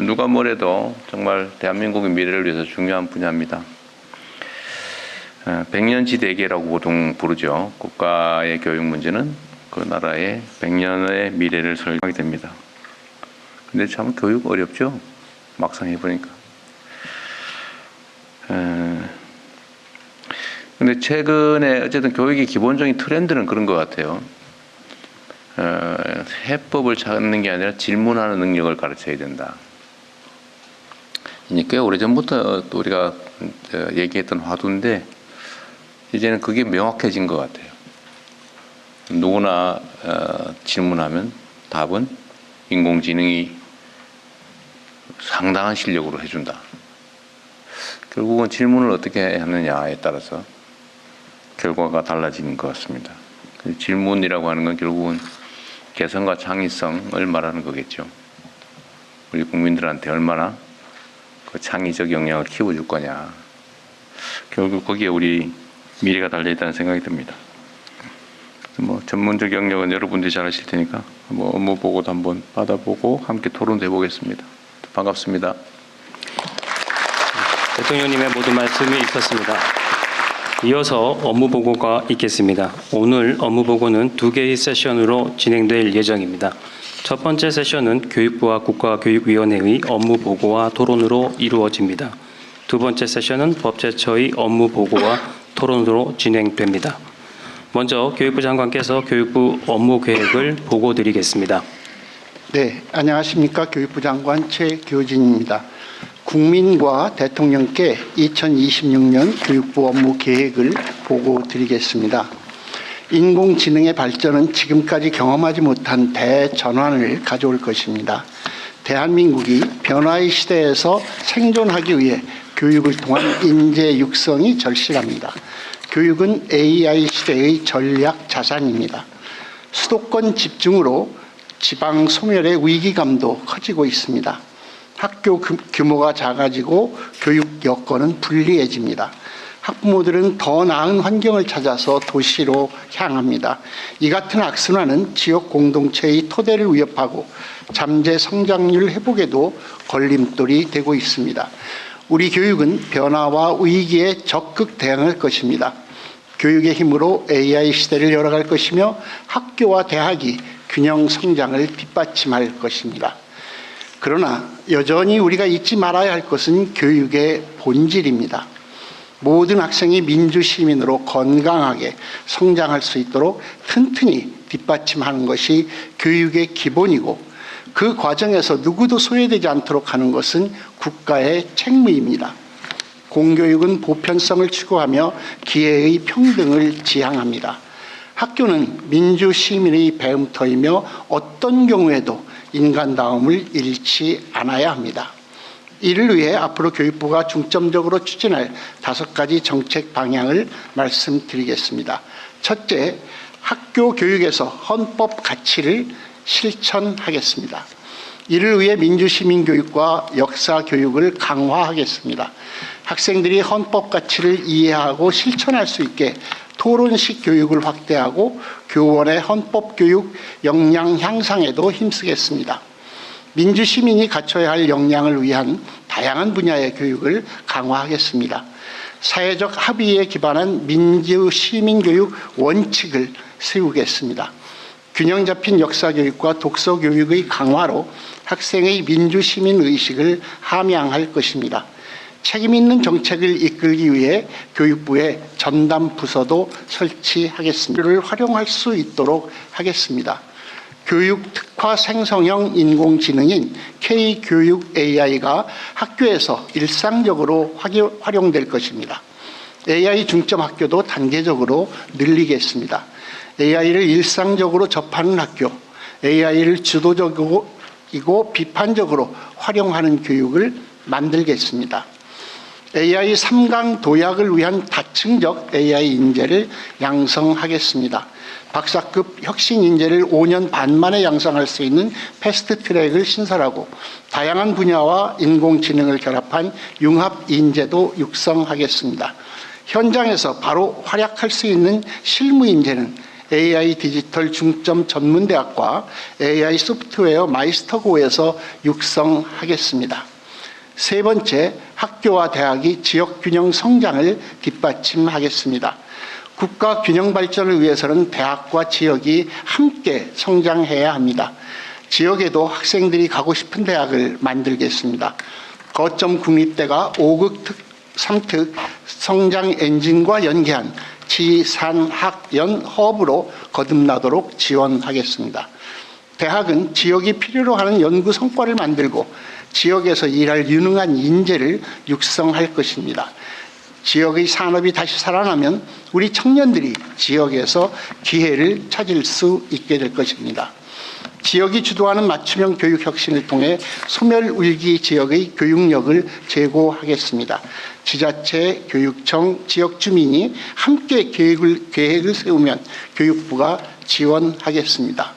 누가 뭐래도 정말 대한민국의 미래를 위해서 중요한 분야입니다. 백년지대계라고 보통 부르죠. 국가의 교육 문제는 그 나라의 100년의 미래를 설명하게 됩니다. 근데 참 교육 어렵죠? 막상 해보니까. 근데 최근에 어쨌든 교육의 기본적인 트렌드는 그런 것 같아요. 해법을 찾는 게 아니라 질문하는 능력을 가르쳐야 된다. 이제 꽤 오래전부터 또 우리가 얘기했던 화두인데 이제는 그게 명확해진 것 같아요. 누구나 질문하면 답은 인공지능이 상당한 실력으로 해준다. 결국은 질문을 어떻게 하느냐에 따라서 결과가 달라지는 것 같습니다. 질문이라고 하는 건 결국은 개성과 창의성을 말하는 거겠죠. 우리 국민들한테 얼마나 그 창의적 역량을 키워줄 거냐. 결국 거기에 우리 미래가 달려있다는 생각이 듭니다. 뭐 전문적 영역은 여러분들이 잘 아실 테니까 뭐 업무 보고도 한번 받아보고 함께 토론도 해보겠습니다. 반갑습니다. 대통령님의 모든 말씀이 있었습니다. 이어서 업무 보고가 있겠습니다. 오늘 업무 보고는 2개의 세션으로 진행될 예정입니다. 첫 번째 세션은 교육부와 국가교육위원회의 업무 보고와 토론으로 이루어집니다. 두 번째 세션은 법제처의 업무 보고와 토론으로 진행됩니다. 먼저 교육부 장관께서 교육부 업무 계획을 보고 드리겠습니다. 네, 안녕하십니까. 교육부 장관 최교진입니다. 국민과 대통령께 2026년 교육부 업무 계획을 보고 드리겠습니다. 인공지능의 발전은 지금까지 경험하지 못한 대전환을 가져올 것입니다. 대한민국이 변화의 시대에서 생존하기 위해 교육을 통한 인재 육성이 절실합니다. 교육은 AI 시대의 전략 자산입니다. 수도권 집중으로 지방 소멸의 위기감도 커지고 있습니다. 학교 규모가 작아지고 교육 여건은 불리해집니다. 학부모들은 더 나은 환경을 찾아서 도시로 향합니다. 이 같은 악순환은 지역 공동체의 토대를 위협하고 잠재 성장률 회복에도 걸림돌이 되고 있습니다. 우리 교육은 변화와 위기에 적극 대응할 것입니다. 교육의 힘으로 AI 시대를 열어갈 것이며 학교와 대학이 균형 성장을 뒷받침할 것입니다. 그러나 여전히 우리가 잊지 말아야 할 것은 교육의 본질입니다. 모든 학생이 민주시민으로 건강하게 성장할 수 있도록 튼튼히 뒷받침하는 것이 교육의 기본이고 그 과정에서 누구도 소외되지 않도록 하는 것은 국가의 책무입니다. 공교육은 보편성을 추구하며 기회의 평등을 지향합니다. 학교는 민주시민의 배움터이며 어떤 경우에도 인간다움을 잃지 않아야 합니다. 이를 위해 앞으로 교육부가 중점적으로 추진할 5가지 정책 방향을 말씀드리겠습니다. 첫째, 학교 교육에서 헌법 가치를 실천하겠습니다. 이를 위해 민주시민교육과 역사교육을 강화하겠습니다. 학생들이 헌법 가치를 이해하고 실천할 수 있게 토론식 교육을 확대하고 교원의 헌법교육 역량 향상에도 힘쓰겠습니다. 민주시민이 갖춰야 할 역량을 위한 다양한 분야의 교육을 강화하겠습니다. 사회적 합의에 기반한 민주시민교육 원칙을 세우겠습니다. 균형 잡힌 역사교육과 독서교육의 강화로 학생의 민주시민의식을 함양할 것입니다. 책임 있는 정책을 이끌기 위해 교육부에 전담 부서도 설치하겠습니다. 를 활용할 수 있도록 하겠습니다. 교육 특화 생성형 인공지능인 K-교육 AI가 학교에서 일상적으로 활용될 것입니다. AI 중점 학교도 단계적으로 늘리겠습니다. AI를 일상적으로 접하는 학교, AI를 주도적이고 비판적으로 활용하는 교육을 만들겠습니다. AI 3강 도약을 위한 다층적 AI 인재를 양성하겠습니다. 박사급 혁신 인재를 5년 반 만에 양성할 수 있는 패스트트랙을 신설하고 다양한 분야와 인공지능을 결합한 융합 인재도 육성하겠습니다. 현장에서 바로 활약할 수 있는 실무 인재는 AI 디지털 중점 전문대학과 AI 소프트웨어 마이스터고에서 육성하겠습니다. 세 번째, 학교와 대학이 지역 균형 성장을 뒷받침하겠습니다. 국가 균형 발전을 위해서는 대학과 지역이 함께 성장해야 합니다. 지역에도 학생들이 가고 싶은 대학을 만들겠습니다. 거점 국립대가 5극 3특 성장 엔진과 연계한 지산학연 허브로 거듭나도록 지원하겠습니다. 대학은 지역이 필요로 하는 연구 성과를 만들고 지역에서 일할 유능한 인재를 육성할 것입니다. 지역의 산업이 다시 살아나면 우리 청년들이 지역에서 기회를 찾을 수 있게 될 것입니다. 지역이 주도하는 맞춤형 교육 혁신을 통해 소멸위기 지역의 교육력을 제고하겠습니다. 지자체, 교육청, 지역 주민이 함께 계획을 세우면 교육부가 지원하겠습니다.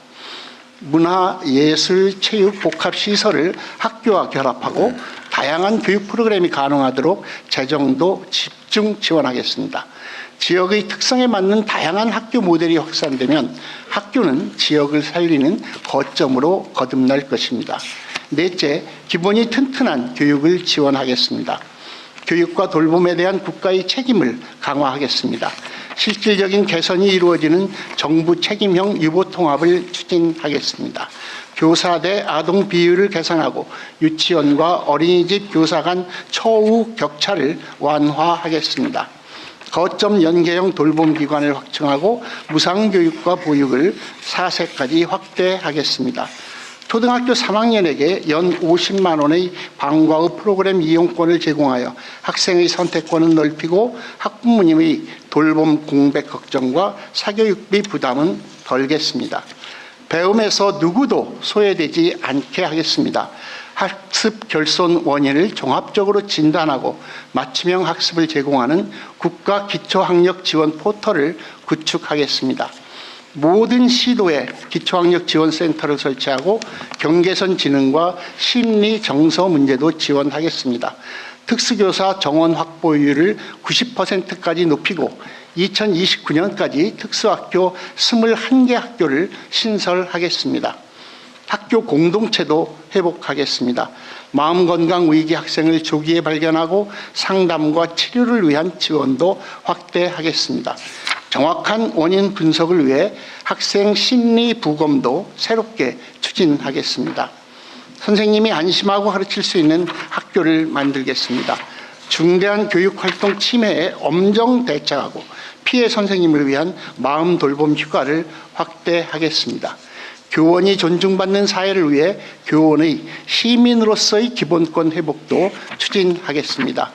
문화, 예술, 체육, 복합시설을 학교와 결합하고 다양한 교육 프로그램이 가능하도록 재정도 집중 지원하겠습니다. 지역의 특성에 맞는 다양한 학교 모델이 확산되면 학교는 지역을 살리는 거점으로 거듭날 것입니다. 넷째, 기본이 튼튼한 교육을 지원하겠습니다. 교육과 돌봄에 대한 국가의 책임을 강화하겠습니다. 실질적인 개선이 이루어지는 정부 책임형 유보통합을 추진하겠습니다. 교사 대 아동 비율을 개선하고 유치원과 어린이집 교사 간 처우 격차를 완화하겠습니다. 거점 연계형 돌봄기관을 확충하고 무상교육과 보육을 4세까지 확대하겠습니다. 초등학교 3학년에게 연 50만 원의 방과 후 프로그램 이용권을 제공하여 학생의 선택권을 넓히고 학부모님의 돌봄 공백 걱정과 사교육비 부담은 덜겠습니다. 배움에서 누구도 소외되지 않게 하겠습니다. 학습 결손 원인을 종합적으로 진단하고 맞춤형 학습을 제공하는 국가 기초학력 지원 포털을 구축하겠습니다. 모든 시도에 기초학력 지원센터를 설치하고 경계선 지능과 심리 정서 문제도 지원하겠습니다. 특수교사 정원 확보율을 90%까지 높이고 2029년까지 특수학교 21개 학교를 신설하겠습니다. 학교 공동체도 회복하겠습니다. 마음건강 위기 학생을 조기에 발견하고 상담과 치료를 위한 지원도 확대하겠습니다. 정확한 원인 분석을 위해 학생 심리 부검도 새롭게 추진하겠습니다. 선생님이 안심하고 가르칠 수 있는 학교를 만들겠습니다. 중대한 교육활동 침해에 엄정 대처하고 피해 선생님을 위한 마음 돌봄 휴가를 확대하겠습니다. 교원이 존중받는 사회를 위해 교원의 시민으로서의 기본권 회복도 추진하겠습니다.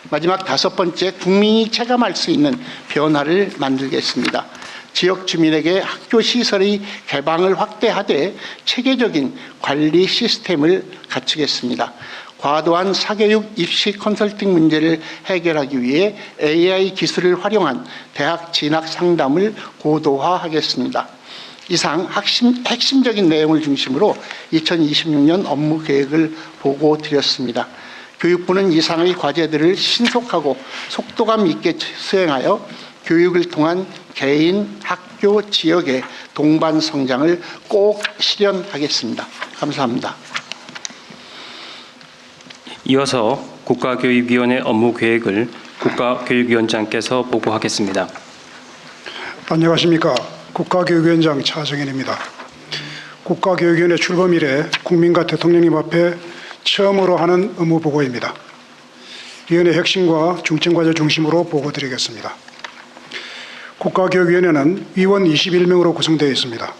마지막 다섯 번째, 국민이 체감할 수 있는 변화를 만들겠습니다. 지역 주민에게 학교 시설의 개방을 확대하되 체계적인 관리 시스템을 갖추겠습니다. 과도한 사교육 입시 컨설팅 문제를 해결하기 위해 AI 기술을 활용한 대학 진학 상담을 고도화하겠습니다. 이상 핵심적인 내용을 중심으로 2026년 업무 계획을 보고 드렸습니다. 교육부는 이상의 과제들을 신속하고 속도감 있게 수행하여 교육을 통한 개인, 학교, 지역의 동반 성장을 꼭 실현하겠습니다. 감사합니다. 이어서 국가교육위원회 업무 계획을 국가교육위원장께서 보고하겠습니다. 안녕하십니까. 국가교육위원장 차정현입니다. 국가교육위원회 출범 이래 국민과 대통령님 앞에 처음으로 하는 업무 보고입니다. 위원회 핵심과 중점과제 중심으로 보고드리겠습니다. 국가교육위원회는 위원 21명으로 구성되어 있습니다.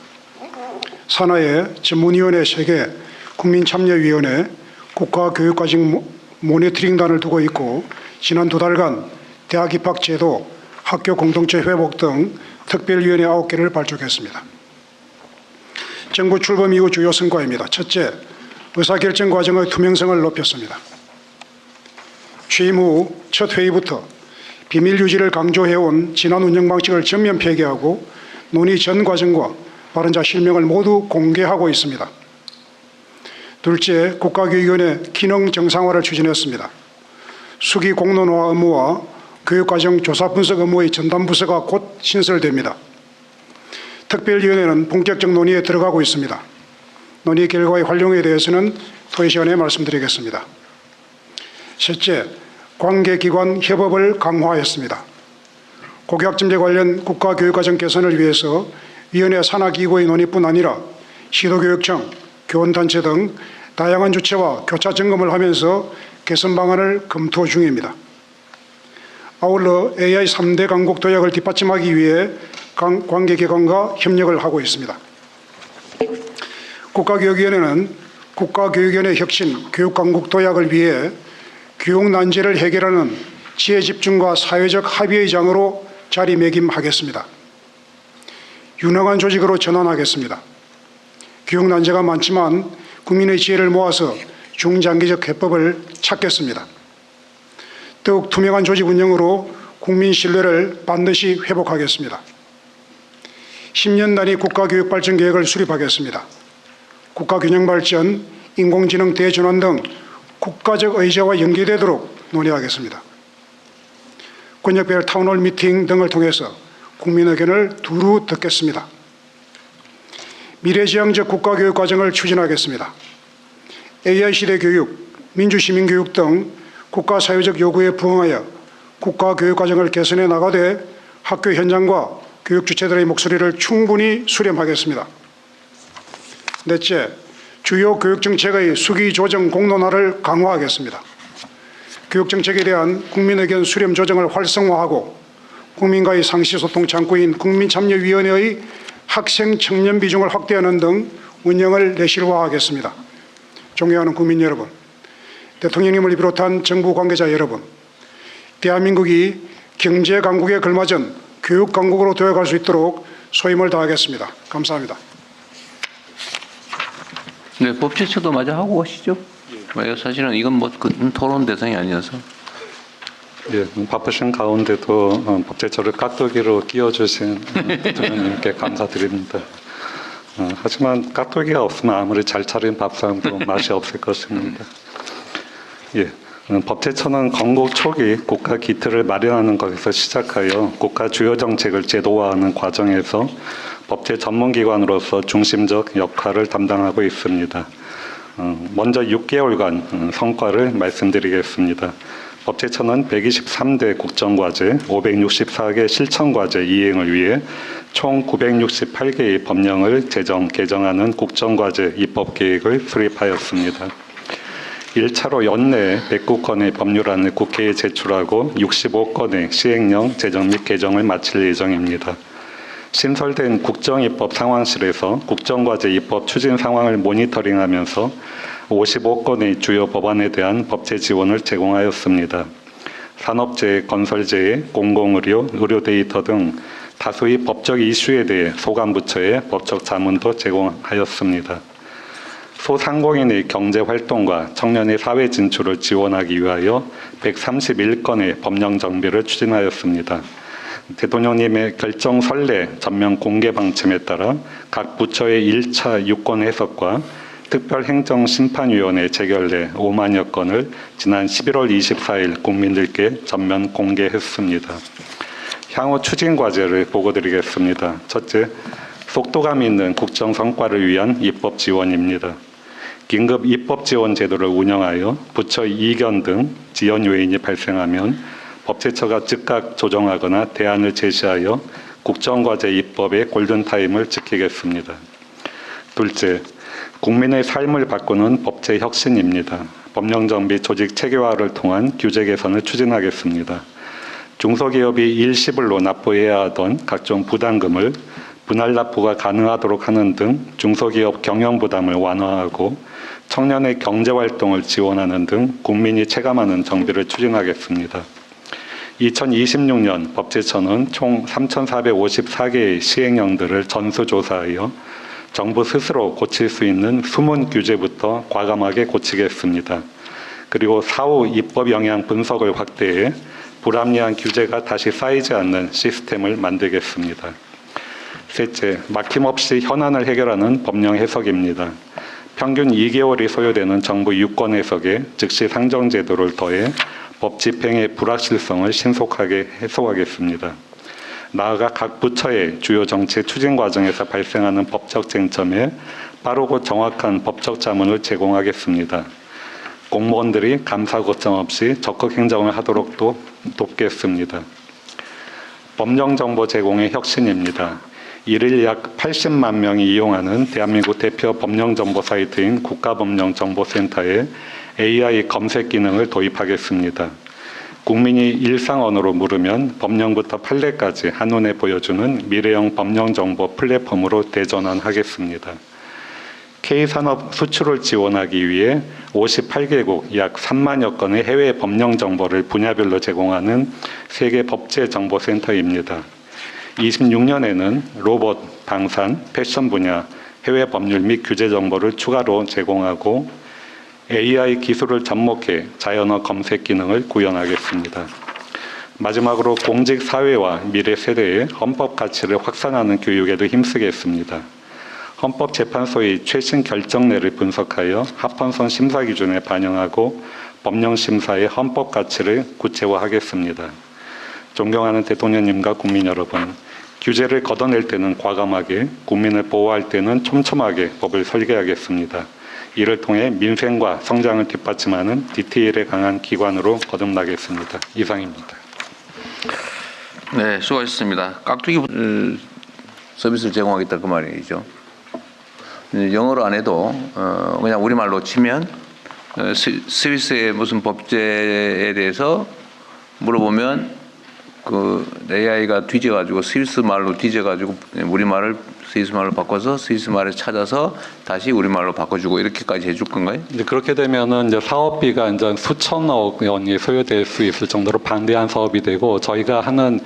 산하에 전문위원회 3개, 국민참여위원회, 국가교육과정 모니터링단을 두고 있고 지난 2달간 대학 입학 제도, 학교 공동체 회복 등 특별위원회 9개를 발족했습니다. 정부 출범 이후 주요 성과입니다. 첫째, 의사결정 과정의 투명성을 높였습니다. 취임 후 첫 회의부터 비밀 유지를 강조해온 지난 운영 방식을 전면 폐기하고 논의 전 과정과 발언자 실명을 모두 공개하고 있습니다. 둘째, 국가교육위원회 기능 정상화를 추진했습니다. 수기 공론화 업무와 교육과정 조사 분석 업무의 전담부서가 곧 신설됩니다. 특별위원회는 본격적 논의에 들어가고 있습니다. 논의 결과의 활용에 대해서는 토의 시간에 말씀드리겠습니다. 셋째, 관계기관 협업을 강화했습니다. 고교학점제 관련 국가교육과정 개선을 위해서 위원회 산하기구의 논의뿐 아니라 시도교육청, 교원단체 등 다양한 주체와 교차 점검을 하면서 개선 방안을 검토 중입니다. 아울러 AI 3대 강국 도약을 뒷받침하기 위해 관계기관과 협력을 하고 있습니다. 국가교육위원회는 국가교육연의 혁신, 교육강국 도약을 위해 교육난제를 해결하는 지혜집중과 사회적 합의의 장으로 자리매김하겠습니다. 유능한 조직으로 전환하겠습니다. 교육난제가 많지만 국민의 지혜를 모아서 중장기적 해법을 찾겠습니다. 더욱 투명한 조직 운영으로 국민 신뢰를 반드시 회복하겠습니다. 10년 단위 국가교육발전계획을 수립하겠습니다. 국가균형발전, 인공지능 대전환 등 국가적 의제와 연계되도록 논의하겠습니다. 권역별 타운홀 미팅 등을 통해서 국민 의견을 두루 듣겠습니다. 미래지향적 국가교육 과정을 추진하겠습니다. AI 시대 교육, 민주시민교육 등 국가사회적 요구에 부응하여 국가교육 과정을 개선해 나가되 학교 현장과 교육 주체들의 목소리를 충분히 수렴하겠습니다. 넷째, 주요 교육정책의 수기 조정 공론화를 강화하겠습니다. 교육정책에 대한 국민의견 수렴 조정을 활성화하고 국민과의 상시소통 창구인 국민참여위원회의 학생 청년 비중을 확대하는 등 운영을 내실화하겠습니다. 존경하는 국민 여러분, 대통령님을 비롯한 정부 관계자 여러분, 대한민국이 경제강국에 걸맞은 교육강국으로 도약할 수 있도록 소임을 다하겠습니다. 감사합니다. 네, 법제처도 마저 하고 가시죠. 사실은 이건 뭐 토론 대상이 아니어서. 예, 바쁘신 가운데도 법제처를 깍두기로 끼워주신 대통령님께 감사드립니다. 하지만 깍두기가 없으면 아무리 잘 차린 밥상도 맛이 없을 것입니다. 예, 법제처는 건국 초기 국가 기틀을 마련하는 것에서 시작하여 국가 주요 정책을 제도화하는 과정에서 법제 전문기관으로서 중심적 역할을 담당하고 있습니다. 먼저 6개월간 성과를 말씀드리겠습니다. 법제처는 123대 국정과제, 564개 실천과제 이행을 위해 총 968개의 법령을 제정, 개정하는 국정과제 입법계획을 수립하였습니다. 1차로 연내에 109건의 법률안을 국회에 제출하고 65건의 시행령 제정 및 개정을 마칠 예정입니다. 신설된 국정입법 상황실에서 국정과제 입법 추진 상황을 모니터링하면서 55건의 주요 법안에 대한 법제 지원을 제공하였습니다. 산업재해, 건설재해, 공공의료, 의료 데이터 등 다수의 법적 이슈에 대해 소관부처에 법적 자문도 제공하였습니다. 소상공인의 경제활동과 청년의 사회 진출을 지원하기 위하여 131건의 법령 정비를 추진하였습니다. 대통령님의 결정 선례 전면 공개 방침에 따라 각 부처의 1차 유권 해석과 특별행정심판위원회 재결례 5만여 건을 지난 11월 24일 국민들께 전면 공개했습니다. 향후 추진 과제를 보고드리겠습니다. 첫째, 속도감 있는 국정 성과를 위한 입법 지원입니다. 긴급 입법 지원 제도를 운영하여 부처 이견 등 지연 요인이 발생하면 법제처가 즉각 조정하거나 대안을 제시하여 국정과제 입법의 골든타임을 지키겠습니다. 둘째, 국민의 삶을 바꾸는 법제 혁신입니다. 법령정비 조직 체계화를 통한 규제 개선을 추진하겠습니다. 중소기업이 일시불로 납부해야 하던 각종 부담금을 분할 납부가 가능하도록 하는 등 중소기업 경영 부담을 완화하고 청년의 경제활동을 지원하는 등 국민이 체감하는 정비를 추진하겠습니다. 2026년 법제처는 총 3,454개의 시행령들을 전수조사하여 정부 스스로 고칠 수 있는 숨은 규제부터 과감하게 고치겠습니다. 그리고 사후 입법 영향 분석을 확대해 불합리한 규제가 다시 쌓이지 않는 시스템을 만들겠습니다. 셋째, 막힘없이 현안을 해결하는 법령 해석입니다. 평균 2개월이 소요되는 정부 유권 해석에 즉시 상정 제도를 더해 법 집행의 불확실성을 신속하게 해소하겠습니다. 나아가 각 부처의 주요 정책 추진 과정에서 발생하는 법적 쟁점에 빠르고 정확한 법적 자문을 제공하겠습니다. 공무원들이 감사 고점 없이 적극 행정을 하도록 돕겠습니다. 법령 정보 제공의 혁신입니다. 일일 약 80만 명이 이용하는 대한민국 대표 법령 정보 사이트인 국가법령정보센터에 AI 검색 기능을 도입하겠습니다. 국민이 일상 언어로 물으면 법령부터 판례까지 한눈에 보여주는 미래형 법령 정보 플랫폼으로 대전환하겠습니다. K산업 수출을 지원하기 위해 58개국 약 3만여 건의 해외 법령 정보를 분야별로 제공하는 세계 법제정보센터입니다. 26년에는 로봇, 방산, 패션 분야, 해외 법률 및 규제 정보를 추가로 제공하고 AI 기술을 접목해 자연어 검색 기능을 구현하겠습니다. 마지막으로 공직 사회와 미래 세대의 헌법 가치를 확산하는 교육에도 힘쓰겠습니다. 헌법재판소의 최신 결정례를 분석하여 합헌선 심사 기준에 반영하고 법령 심사의 헌법 가치를 구체화하겠습니다. 존경하는 대통령님과 국민 여러분, 규제를 걷어낼 때는 과감하게, 국민을 보호할 때는 촘촘하게 법을 설계하겠습니다. 이를 통해 민생과 성장을 뒷받침하는 디테일에 강한 기관으로 거듭나겠습니다. 이상입니다. 네, 수고하셨습니다. 깍두기 서비스를 제공하겠다 그 말이죠. 영어로 안 해도 그냥 우리말로 치면 스위스의 무슨 법제에 대해서 물어보면 그 AI가 뒤져가지고 스위스 말로 뒤져가지고 우리말을 스위스 말로 바꿔서 스위스 말을 찾아서 다시 우리말로 바꿔주고 이렇게까지 해줄 건가요? 이제 그렇게 되면은 이제 사업비가 이제 수천억 원이 소요될 수 있을 정도로 방대한 사업이 되고, 저희가 하는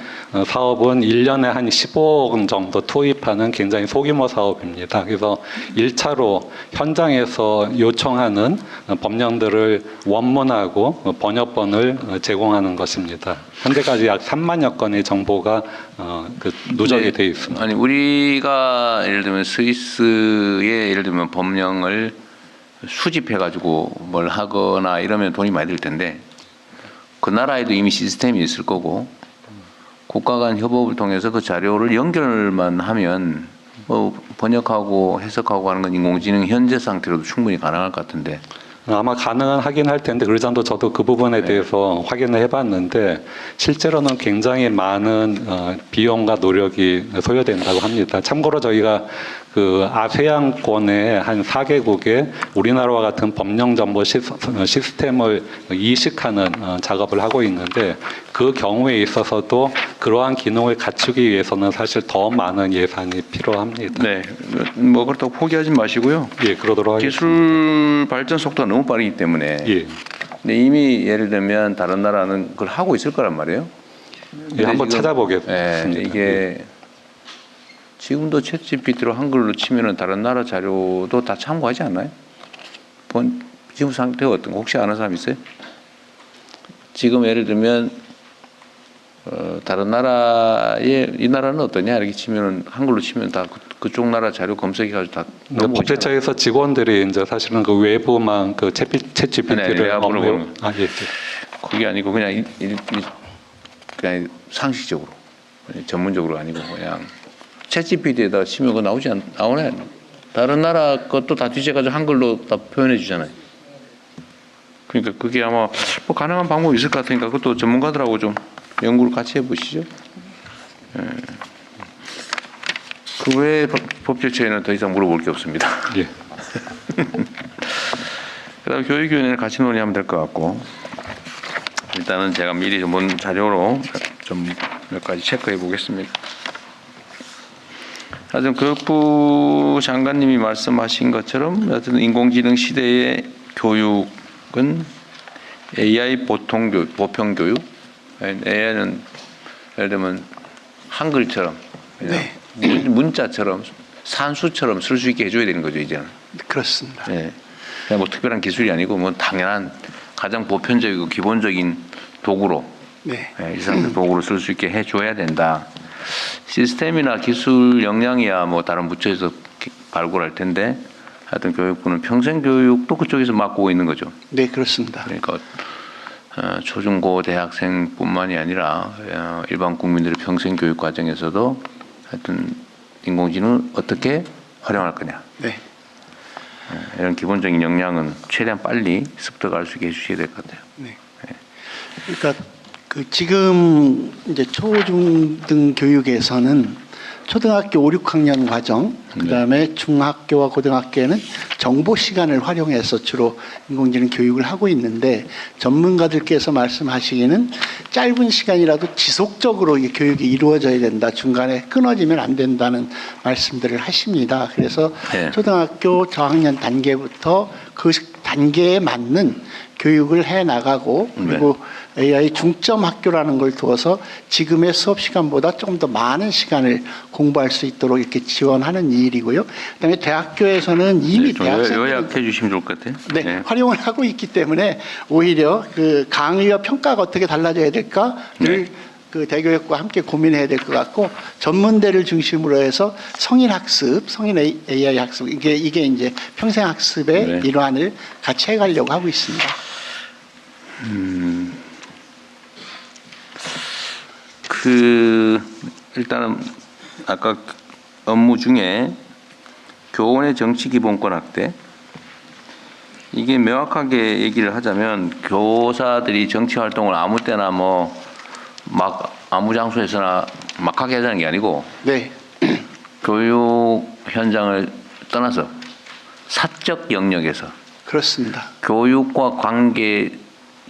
사업은 1년에 한 15억 원 정도 투입하는 굉장히 소규모 사업입니다. 그래서 1차로 현장에서 요청하는 법령들을 원문하고 번역본을 제공하는 것입니다. 현재까지 약 3만여 건의 정보가 누적이 되어 있습니다. 아니 우리가 예를 들면 스위스에 예를 들면 법령을 수집해 가지고 뭘 하거나 이러면 돈이 많이 들 텐데 그 나라에도 이미 시스템이 있을 거고 국가 간 협업을 통해서 그 자료를 연결만 하면 뭐 번역하고 해석하고 하는 건 인공지능 현재 상태로도 충분히 가능할 것 같은데. 아마 가능은 하긴 할 텐데, 의장도 저도 그 부분에 대해서 확인을 해봤는데 실제로는 굉장히 많은 비용과 노력이 소요된다고 합니다. 참고로 저희가 그 아세안권의 한 4개국에 우리나라와 같은 법령 정보 시스템을 이식하는 작업을 하고 있는데, 그 경우에 있어서도 그러한 기능을 갖추기 위해서는 사실 더 많은 예산이 필요합니다. 네, 뭐 그렇다고 포기하지 마시고요. 예, 그러도록 하겠습니다. 기술 발전 속도가 너무 빠르기 때문에. 예. 근데 이미 예를 들면 다른 나라는 그걸 하고 있을 거란 말이에요. 예, 한번 찾아보겠습니다. 네, 이게 지금도 챗GPT로 한글로 치면은 다른 나라 자료도 다 참고하지 않나요? 지금 상태가 어떤 거 혹시 아는 사람 있어요? 지금 예를 들면 다른 나라의 이 나라는 어떠냐 이렇게 치면은 한글로 치면 다 그쪽 나라 자료 검색해가지고 다 넘어오잖아요. 법제처에서 직원들이 이제 사실은 그 외부만 그 챗GPT를 업무 예. 그게 아니고 그냥 그냥 상식적으로 전문적으로 아니고 그냥 챗GPT에다 치면 그거 나오네. 다른 나라 것도 다 뒤져가지고 한글로 다 표현해 주잖아요. 그러니까 그게 아마 뭐 가능한 방법이 있을 것 같으니까 그것도 전문가들하고 좀 연구를 같이 해보시죠. 예. 그 외에 법제처에는 더 이상 물어볼 게 없습니다. 예. 그다음 교육위원회를 같이 논의하면 될 것 같고, 일단은 제가 미리 전문 자료로 좀 몇 가지 체크해 보겠습니다. 하여튼 교육부 장관님이 말씀하신 것처럼 하여튼 인공지능 시대의 교육은 AI 보편 교육, AI는 예를 들면 한글처럼 네. 문자처럼 산수처럼 쓸 수 있게 해줘야 되는 거죠 이제는. 그렇습니다. 네. 그냥 뭐 특별한 기술이 아니고 뭐 당연한 가장 보편적이고 기본적인 도구로 네. 일상적 도구로 쓸 수 있게 해줘야 된다. 시스템이나 기술 역량이야 뭐 다른 부처에서 발굴할 텐데 하여튼 교육부는 평생 교육도 그쪽에서 맡고 있는 거죠. 네, 그렇습니다. 그러니까 초중고 대학생뿐만이 아니라 일반 국민들의 평생 교육 과정에서도 하여튼 인공지능을 어떻게 활용할 거냐. 네. 이런 기본적인 역량은 최대한 빨리 습득할 수 있게 해주셔야 될 것 같아요. 네. 그러니까 그 지금 이제 초중등 교육에서는 초등학교 5, 6학년 과정, 그다음에 중학교와 고등학교에는 정보 시간을 활용해서 주로 인공지능 교육을 하고 있는데 전문가들께서 말씀하시기는 짧은 시간이라도 지속적으로 이 교육이 이루어져야 된다. 중간에 끊어지면 안 된다는 말씀들을 하십니다. 그래서 네. 초등학교 저학년 단계부터 그 단계에 맞는 교육을 해 나가고 그리고 AI 중점 학교라는 걸 두어서 지금의 수업 시간보다 조금 더 많은 시간을 공부할 수 있도록 이렇게 지원하는 일이고요. 그다음에 대학교에서는 이미 좀 대학생들은 요약해 주시면 좋을 것 같아요. 네, 활용을 하고 있기 때문에 오히려 그 강의와 평가가 어떻게 달라져야 될까를 그 대교육과 함께 고민해야 될 것 같고 전문대를 중심으로 해서 성인 학습, 성인 AI 학습 이게 이제 평생 학습의 네. 일환을 같이 해가려고 하고 있습니다. 일단은 아까 업무 중에 교원의 정치 기본권 확대 이게 명확하게 얘기를 하자면 교사들이 정치 활동을 아무 때나 뭐 막 아무 장소에서나 막 하게 하자는 게 아니고 네, 교육 현장을 떠나서 사적 영역에서 그렇습니다. 교육과 관계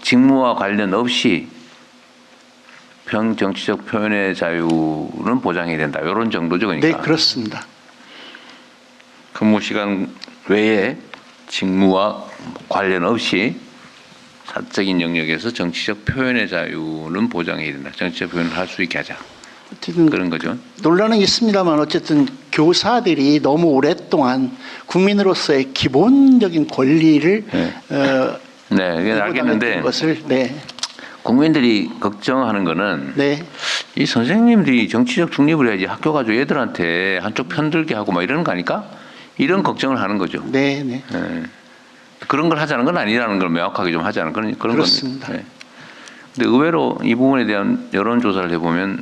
직무와 관련 없이 정치적 표현의 자유는 보장해야 된다. 이런 정도죠, 그러니까. 네, 그렇습니다. 근무 시간 외에 직무와 관련 없이 사적인 영역에서 정치적 표현의 자유는 보장해야 된다. 정치적 표현을 할 수 있게 하자. 어쨌든 그런 거죠. 논란은 있습니다만 어쨌든 교사들이 너무 오랫동안 국민으로서의 기본적인 권리를 네. 네, 알겠는데 것을 국민들이 걱정하는 거는 네. 이 선생님들이 정치적 중립을 해야지 학교 가지고 애들한테 한쪽 편들게 하고 막 이러는 거 아닐까? 이런 걱정을 하는 거죠. 네, 네. 예. 그런 걸 하자는 건 아니라는 걸 명확하게 좀 하자는 그런 그렇습니다. 겁니다. 예. 근데 의외로 이 부분에 대한 여론조사를 해보면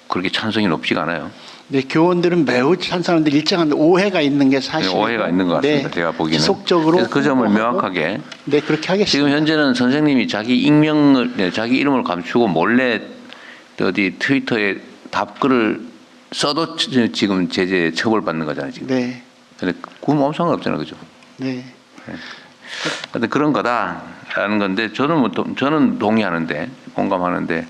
그렇게 찬성이 높지가 않아요. 네, 교원들은 매우 찬성하는데 일정한 오해가 있는 게 사실이고 오해가 있는 것 같습니다. 제가 보기에는. 지속적으로 그래서 그 점을 홍보하고, 명확하게 네, 그렇게 하겠습니다. 지금 현재는 선생님이 자기 익명을 자기 이름을 감추고 몰래 어디 트위터에 답글을 써도 지금 제재 처벌받는 거잖아요. 지금. 네, 근데 그건 아무 상관없잖아요, 그죠? 네, 근데 그런 거다라는 건데 저는 동의하는데 공감하는데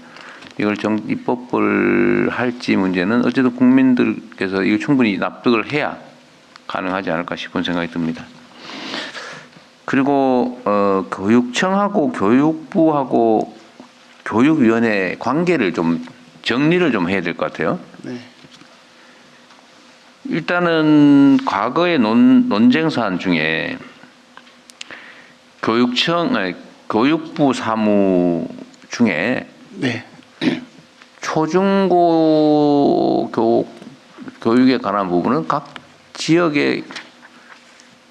이걸 입법을 할지 문제는 어쨌든 국민들께서 이거 충분히 납득을 해야 가능하지 않을까 싶은 생각이 듭니다. 그리고 교육청하고 교육부하고 교육위원회 관계를 좀 정리를 좀 해야 될 것 같아요. 네, 일단은 과거의 논쟁 사안 중에 교육부 사무 중에 네, 초중고 교육에 관한 부분은 각 지역의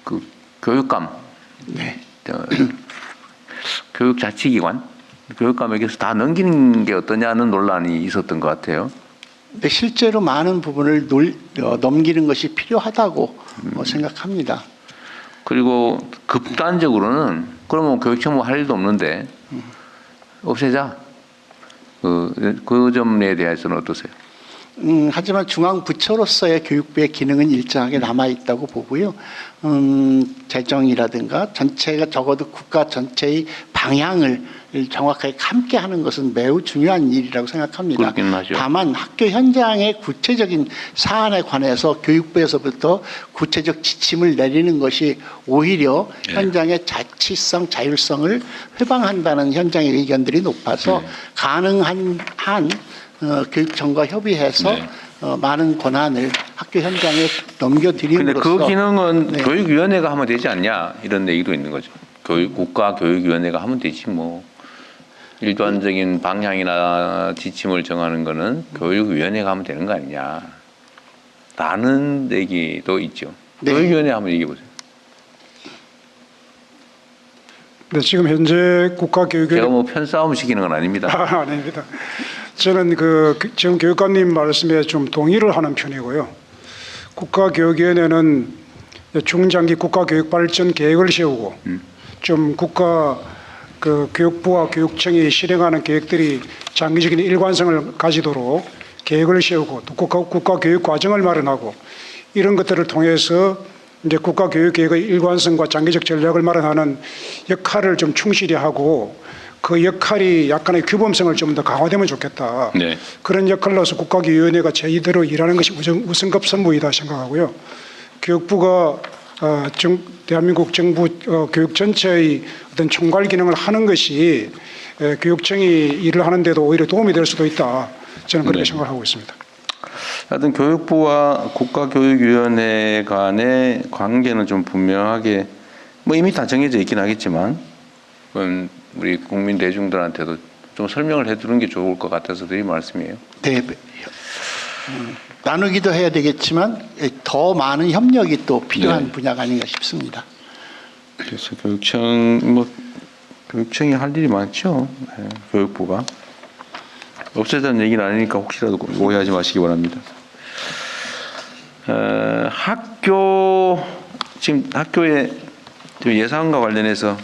그 교육감, 네, 교육자치기관, 교육감에게서 다 넘기는 게 어떠냐는 논란이 있었던 것 같아요. 근데 실제로 많은 부분을 넘기는 것이 필요하다고 생각합니다. 그리고 극단적으로는 그러면 교육청 뭐 할 일도 없는데 없애자. 그 점에 대해서는 어떠세요? 하지만 중앙부처로서의 교육부의 기능은 일정하게 남아있다고 보고요. 재정이라든가 전체가 적어도 국가 전체의 방향을 정확하게 함께 하는 것은 매우 중요한 일이라고 생각합니다. 그렇긴 하죠. 다만 학교 현장의 구체적인 사안에 관해서 교육부에서부터 구체적 지침을 내리는 것이 오히려 현장의 자치성, 자율성을 회방한다는 현장의 의견들이 높아서 가능한 한 교육청과 협의해서 많은 권한을 학교 현장에 넘겨드림으로써. 근데 그 기능은 네. 교육위원회가 하면 되지 않냐 이런 얘기도 있는 거죠. 국가교육위원회가 하면 되지 뭐. 일반적인 방향이나 지침을 정하는 거는 교육위원회가 하면 되는 거 아니냐. 라는 얘기도 있죠. 네. 교육위원회 한번 얘기해 보세요. 네, 지금 현재 국가교육위원회 제가 뭐 편싸움 시키는 건 아닙니다. 아닙니다. 저는 지금 교육관님 말씀에 좀 동의를 하는 편이고요. 국가교육위원회는 중장기 국가교육 발전 계획을 세우고 좀 교육부와 교육청이 실행하는 계획들이 장기적인 일관성을 가지도록 계획을 세우고 또 국가교육 과정을 마련하고 이런 것들을 통해서 이제 국가교육계획의 일관성과 장기적 전략을 마련하는 역할을 좀 충실히 하고 그 역할이 약간의 규범성을 좀 더 강화되면 좋겠다. 네. 그런 역할로서 국가교육위원회가 제대로 일하는 것이 우선급 선무이다 생각하고요. 교육부가 대한민국 정부 교육 전체의 어떤 총괄 기능을 하는 것이 교육청이 일을 하는데도 오히려 도움이 될 수도 있다. 저는 그렇게 네. 생각하고 있습니다. 하여튼 교육부와 국가교육위원회 간의 관계는 좀 분명하게 뭐 이미 다 정해져 있긴 하겠지만 그건 우리 국민 대중들한테도 좀 설명을 해두는 게 좋을 것 같아서 드린 말씀이에요. 네. 나누기도 해야 되겠지만 더 많은 협력이 또 필요한 네. 분야가 아닌가 싶습니다. 그래서 교육청이 할 일이 많죠. 네, 교육부가 없애자는 얘기는 아니니까 혹시라도 오해하지 마시기 바랍니다. 지금 학교의 예산과 관련해서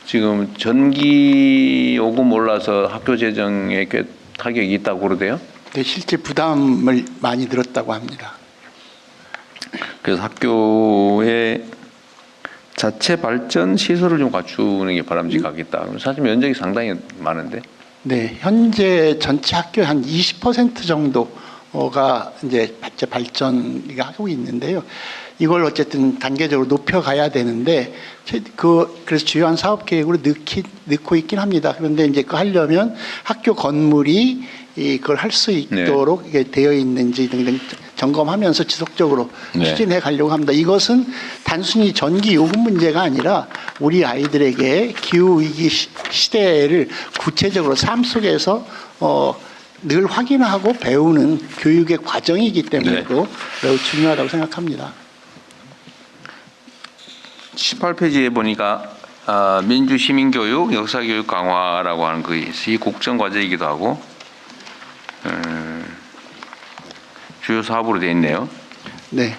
지금 전기 요금 올라서 학교 재정에 꽤 타격이 있다고 그러대요. 네, 실제 부담을 많이 들었다고 합니다. 그래서 학교의 자체 발전 시설을 좀 갖추는 게 바람직하겠다. 사실 면적이 상당히 많은데. 네, 현재 전체 학교 한 20% 정도가 이제 발전을 하고 있는데요. 이걸 어쨌든 단계적으로 높여가야 되는데 그래서 주요한 사업 계획으로 넣고 있긴 합니다. 그런데 이제 그 하려면 학교 건물이 그걸 할 수 있도록 이게 되어 있는지 등등 점검하면서 지속적으로 네. 추진해 가려고 합니다. 이것은 단순히 전기 요금 문제가 아니라 우리 아이들에게 기후 위기 시대를 구체적으로 삶 속에서 늘 확인하고 배우는 교육의 과정이기 때문에도 매우 중요하다고 생각합니다. 18페이지에 보니까 민주 시민교육, 역사교육 강화라고 하는 것이 국정과제이기도 하고 주요 사업으로 되어 있네요. 네.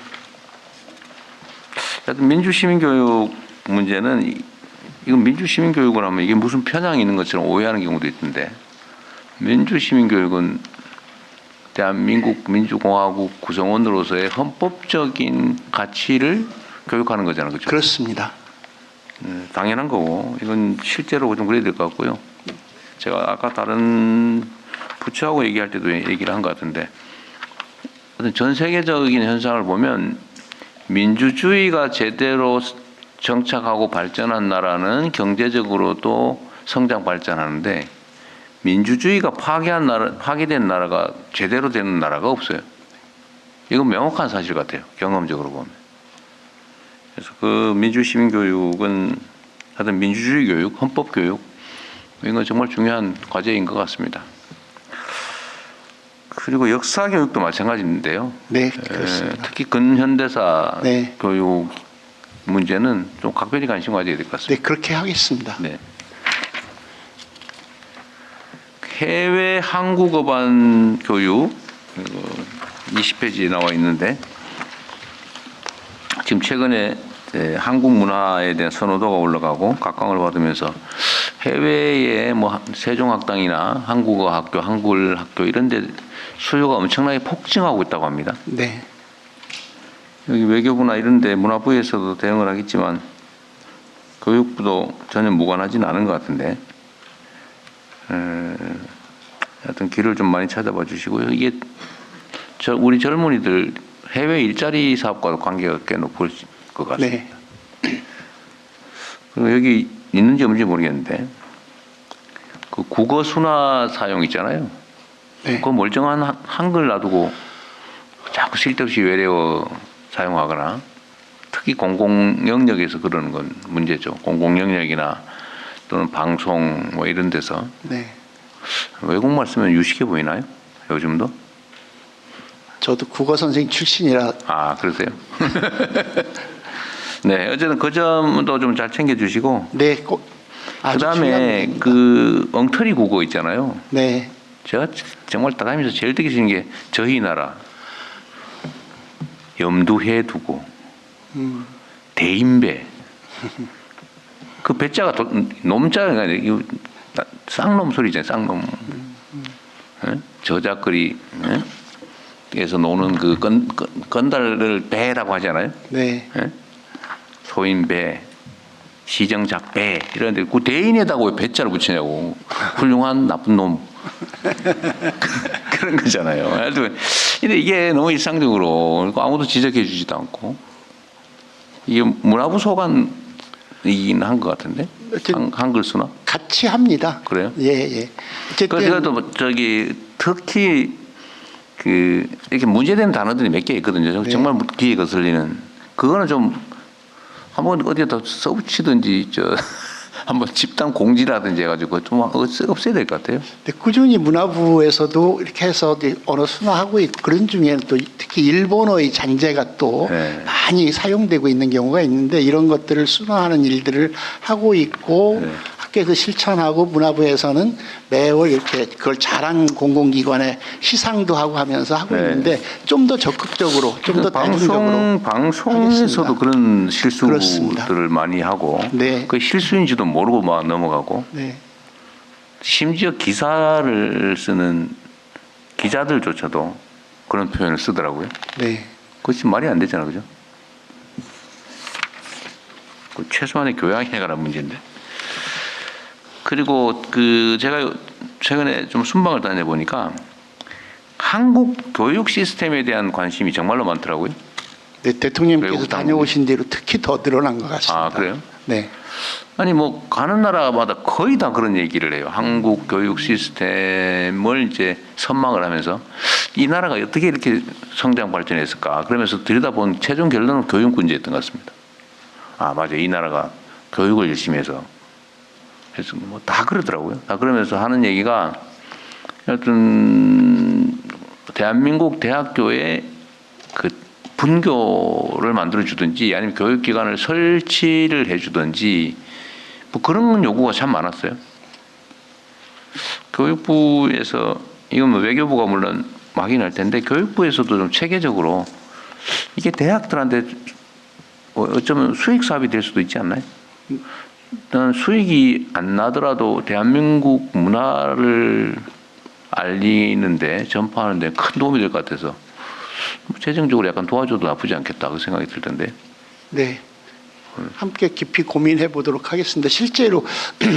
하여튼 민주 시민교육 문제는 이건 민주 시민교육을 하면 이게 무슨 편향이 있는 것처럼 오해하는 경우도 있던데 민주 시민교육은 대한민국 민주공화국 구성원으로서의 헌법적인 가치를 교육하는 거잖아요. 그렇죠? 그렇습니다. 당연한 거고 이건 실제로 좀 그래야 될 것 같고요. 제가 아까 다른 부처하고 얘기할 때도 얘기를 한 것 같은데 전 세계적인 현상을 보면 민주주의가 제대로 정착하고 발전한 나라는 경제적으로도 성장 발전하는데 민주주의가 파괴된 나라가 제대로 되는 나라가 없어요. 이건 명확한 사실 같아요. 경험적으로 보면. 그래서 그 민주시민교육은 하여튼 민주주의 교육, 헌법 교육 이건 정말 중요한 과제인 것 같습니다. 그리고 역사 교육도 마찬가지인데요. 네, 그렇습니다. 특히 근현대사 네. 교육 문제는 좀 각별히 관심 가져야 될 것 같습니다. 네, 그렇게 하겠습니다. 네. 해외 한국어반 교육 20페이지에 나와 있는데 지금 최근에 한국 문화에 대한 선호도가 올라가고 각광을 받으면서 해외의 뭐 세종학당이나 한국어 학교, 한글 학교 이런 데 수요가 엄청나게 폭증하고 있다고 합니다. 네. 여기 외교부나 이런 데 문화부에서도 대응을 하겠지만 교육부도 전혀 무관하지는 않은 것 같은데 하여튼 길을 좀 많이 찾아봐 주시고요. 이게 우리 젊은이들 해외 일자리 사업과도 관계가 꽤 높을 것 같습니다. 네. 그리고 여기 있는지 없는지 모르겠는데 그 국어 순화 사용 있잖아요. 네. 그 멀쩡한 한글 놔두고 자꾸 쓸데없이 외래어 사용하거나 특히 공공 영역에서 그러는 건 문제죠. 공공 영역이나 또는 방송 뭐 이런 데서 네. 외국말 쓰면 유식해 보이나요? 요즘도? 저도 국어 선생 출신이라 아, 그러세요? 네, 어쨌든 그 점도 좀 잘 챙겨주시고. 네, 꼭 아주 중요한 그다음에 부분입니다. 그 엉터리 국어 있잖아요. 네, 제가 정말 따라하면서 제일 듣기 싫은 게 저희 나라 염두해 두고 대인배 그 배자가 놈자가 아니라 쌍놈 소리잖아요. 쌍놈. 예? 저작거리 예? 에서 노는 그 건달을 배라고 하잖아요. 네, 예? 소인배, 시정작배 이런데 그 대인에다가 왜 배자를 붙이냐고. 훌륭한 나쁜 놈. 그런 거잖아요. 하여튼 근데 이게 너무 일상적으로 아무도 지적해 주지도 않고 이게 문화부 소관이긴 한 것 같은데 한글 쓰나? 같이 합니다. 그래요? 예, 예. 그 제가 또 저기 특히 그 이렇게 문제되는 단어들이 몇 개 있거든요. 네. 정말 귀에 거슬리는 그거는 좀 한번 어디에다 써붙이든지 저 한번 집단 공지라든지 해가지고 좀 없애야 될 것 같아요. 근데 꾸준히 문화부에서도 이렇게 해서 언어 순화하고 있고 그런 중에는 또 특히 일본어의 잔재가 또 네. 많이 사용되고 있는 경우가 있는데 이런 것들을 순화하는 일들을 하고 있고 네. 학교에서 실천하고 문화부에서는 매월 이렇게 그걸 잘한 공공기관에 시상도 하고 하면서 하고 네. 있는데 좀 더 적극적으로 좀 더 대중적으로 방송에서도 하겠습니다. 그런 실수들을 그렇습니다. 많이 하고 네. 그 실수인지도 모르고 막 넘어가고 네. 심지어 기사를 쓰는 기자들조차도 그런 표현을 쓰더라고요. 네. 그것이 말이 안 되잖아, 그죠? 그 최소한의 교양에 관한 문제인데. 그리고 그 제가 최근에 좀 순방을 다녀보니까 한국 교육 시스템에 대한 관심이 정말로 많더라고요. 네, 대통령께서 외국 다녀오신 뒤로 특히 더 늘어난 것 같습니다. 아, 그래요? 네. 아니 뭐 가는 나라마다 거의 다 그런 얘기를 해요. 한국 교육 시스템을 이제 선망을 하면서 이 나라가 어떻게 이렇게 성장 발전했을까? 그러면서 들여다본 최종 결론은 교육 문제였던 것 같습니다. 아, 맞아요. 이 나라가 교육을 열심히 해서 뭐 다 그러더라고요. 다 그러면서 하는 얘기가 하여튼 대한민국 대학교에 그 분교를 만들어 주든지 아니면 교육기관을 설치를 해 주든지 뭐 그런 요구가 참 많았어요. 교육부에서 이건 뭐 외교부가 물론 막인할 텐데 교육부에서도 좀 체계적으로 이게 대학들한테 어쩌면 수익 사업이 될 수도 있지 않나요? 일단 수익이 안 나더라도 대한민국 문화를 알리는데 전파하는데 큰 도움이 될 것 같아서 재정적으로 약간 도와줘도 나쁘지 않겠다 그 생각이 들 텐데. 네. 함께 깊이 고민해 보도록 하겠습니다. 실제로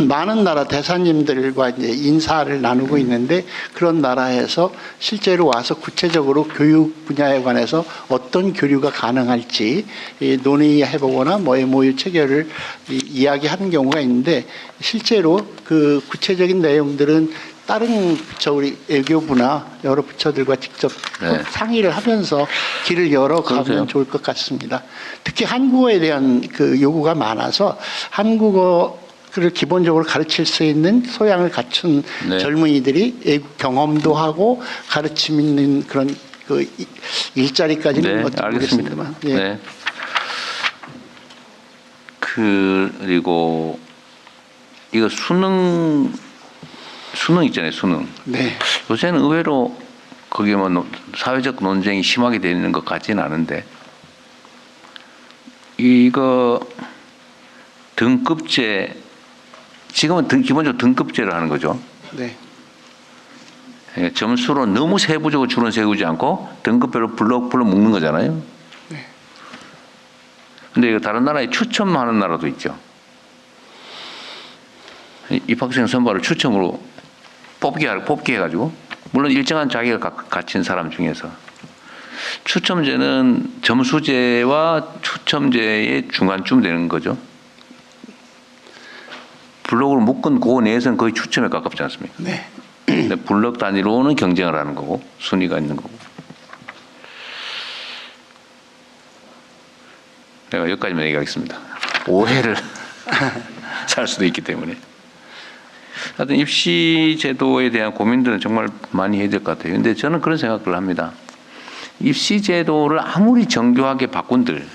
많은 나라 대사님들과 이제 인사를 나누고 있는데 그런 나라에서 실제로 와서 구체적으로 교육 분야에 관해서 어떤 교류가 가능할지 논의해 보거나 뭐 MOU 체결을 이야기하는 경우가 있는데 실제로 그 구체적인 내용들은 다른 부처 우리 외교부나 여러 부처들과 직접 네. 상의를 하면서 길을 열어가면 그러세요. 좋을 것 같습니다. 특히 한국어에 대한 그 요구가 많아서 한국어를 기본적으로 가르칠 수 있는 소양을 갖춘 네. 젊은이들이 외국 경험도 하고 가르침 있는 그런 그 일자리까지는 네, 못 알겠습니다. 모르겠습니다만. 예. 네. 그리고 이거 수능 있잖아요, 수능. 네. 요새는 의외로 거기에 뭐 사회적 논쟁이 심하게 되는 것 같지는 않은데 이거 등급제 지금은 기본적으로 등급제를 하는 거죠. 네. 예, 점수로 너무 세부적으로 줄은 세우지 않고 등급별로 블럭 묶는 거잖아요. 네. 근데 이거 다른 나라에 추첨하는 나라도 있죠. 입학생 선발을 추첨으로 뽑기 해가지고 물론 일정한 자기가 갖춘 사람 중에서 추첨제는 점수제와 추첨제의 중간쯤 되는 거죠. 블록으로 묶은 그 내에서는 거의 추첨에 가깝지 않습니까? 네. 근데 블록 단위로는 경쟁을 하는 거고 순위가 있는 거고. 내가 여기까지만 얘기하겠습니다. 오해를 살 수도 있기 때문에. 하여튼 입시 제도에 대한 고민들은 정말 많이 해야 될 것 같아요. 근데 저는 그런 생각을 합니다. 입시 제도를 아무리 정교하게 바꾼들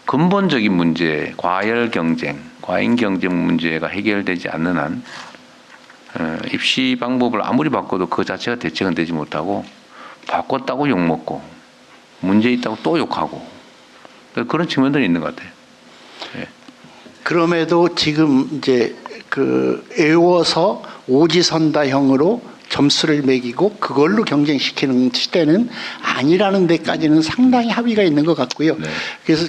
그 근본적인 문제, 과열 경쟁, 과잉 경쟁 문제가 해결되지 않는 한 입시 방법을 아무리 바꿔도 그 자체가 대책은 되지 못하고 바꿨다고 욕먹고 문제 있다고 또 욕하고 그런 측면들이 있는 것 같아요. 그럼에도 지금 이제 그 애워서 오지선다형으로 점수를 매기고 그걸로 경쟁시키는 시대는 아니라는 데까지는 상당히 합의가 있는 것 같고요. 네. 그래서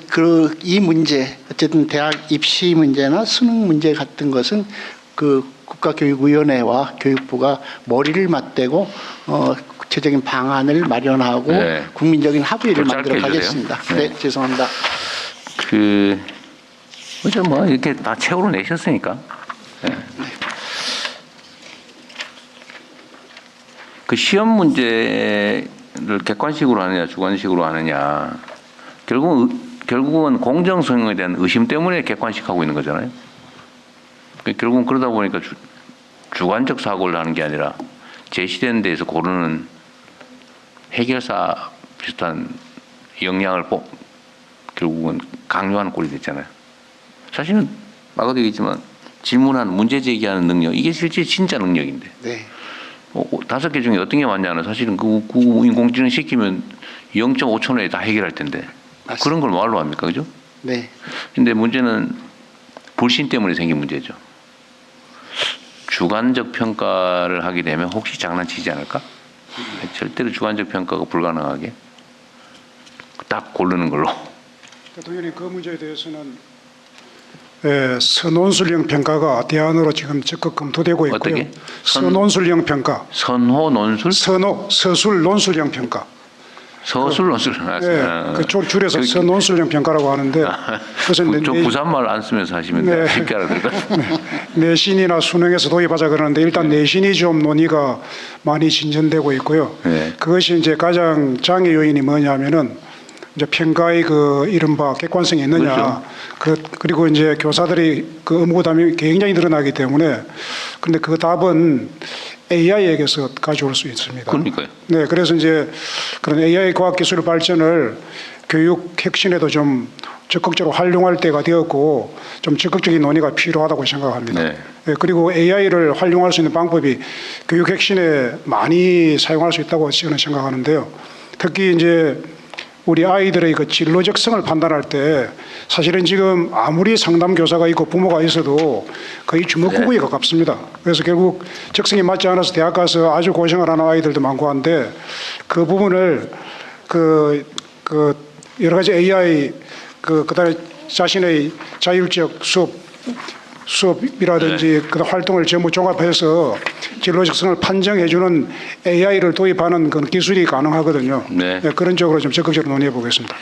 이 문제 어쨌든 대학 입시 문제나 수능 문제 같은 것은 그 국가교육위원회와 교육부가 머리를 맞대고 구체적인 방안을 마련하고 네. 국민적인 합의를 좀 짧게 만들어 해주세요. 가겠습니다. 네. 네, 죄송합니다. 어제 뭐 이렇게 다 채우러 내셨으니까. 네. 그 시험 문제를 객관식으로 하느냐 주관식으로 하느냐 결국은 공정성에 대한 의심 때문에 객관식하고 있는 거잖아요. 결국은 그러다 보니까 주관적 사고를 하는 게 아니라 제시된 데에서 고르는 해결사 비슷한 역량을 결국은 강요하는 꼴이 됐잖아요. 사실은 아까도 얘기했지만 질문하는 문제 제기하는 능력 이게 실제 진짜 능력인데 네. 5개 중에 어떤 게 맞냐는 사실은 그 인공지능 시키면 0.5초 내에 다 해결할 텐데 맞습니다. 그런 걸 뭐하러 합니까, 그죠? 네. 근데 문제는 불신 때문에 생긴 문제죠. 주관적 평가를 하게 되면 혹시 장난치지 않을까? 절대로 주관적 평가가 불가능하게 딱 고르는 걸로. 대통령님 그 문제에 대해서는 선논술형 평가가 대안으로 지금 적극 검토되고 있고요. 어떻게? 선논술형 평가. 선호 논술? 서술 논술형 평가. 서술 논술. 그 줄여서 선논술형 평가라고 하는데 그래서 저 부산말 안 쓰면서 하시면 네. 쉽게 알아들을 것 같아요. 내신이나 수능에서 도입하자 그러는데 일단 내신이 좀 논의가 많이 진전되고 있고요. 네. 그것이 이제 가장 장애 요인이 뭐냐면은 이제 평가의 그 이른바 객관성이 있느냐. 그리고 이제 교사들이 그 의무 부담이 굉장히 늘어나기 때문에 근데 그 답은 AI에게서 가져올 수 있습니다. 그러니까요. 네, 그래서 이제 그런 AI 과학기술 발전을 교육 혁신에도 좀 적극적으로 활용할 때가 되었고 좀 적극적인 논의가 필요하다고 생각합니다. 네. 네, 그리고 AI를 활용할 수 있는 방법이 교육 혁신에 많이 사용할 수 있다고 저는 생각하는데요. 특히 이제 우리 아이들의 그 진로적성을 판단할 때 사실은 지금 아무리 상담 교사가 있고 부모가 있어도 거의 주먹구구에 가깝습니다. 그래서 결국 적성에 맞지 않아서 대학 가서 아주 고생을 하는 아이들도 많고 한데 그 부분을 그 여러 가지 AI 그다음에 자신의 자율적 수업이라든지 그 활동을 전부 종합해서 진로적성을 판정해주는 AI를 도입하는 그런 기술이 가능하거든요. 네. 네, 그런 쪽으로 좀 적극적으로 논의해 보겠습니다.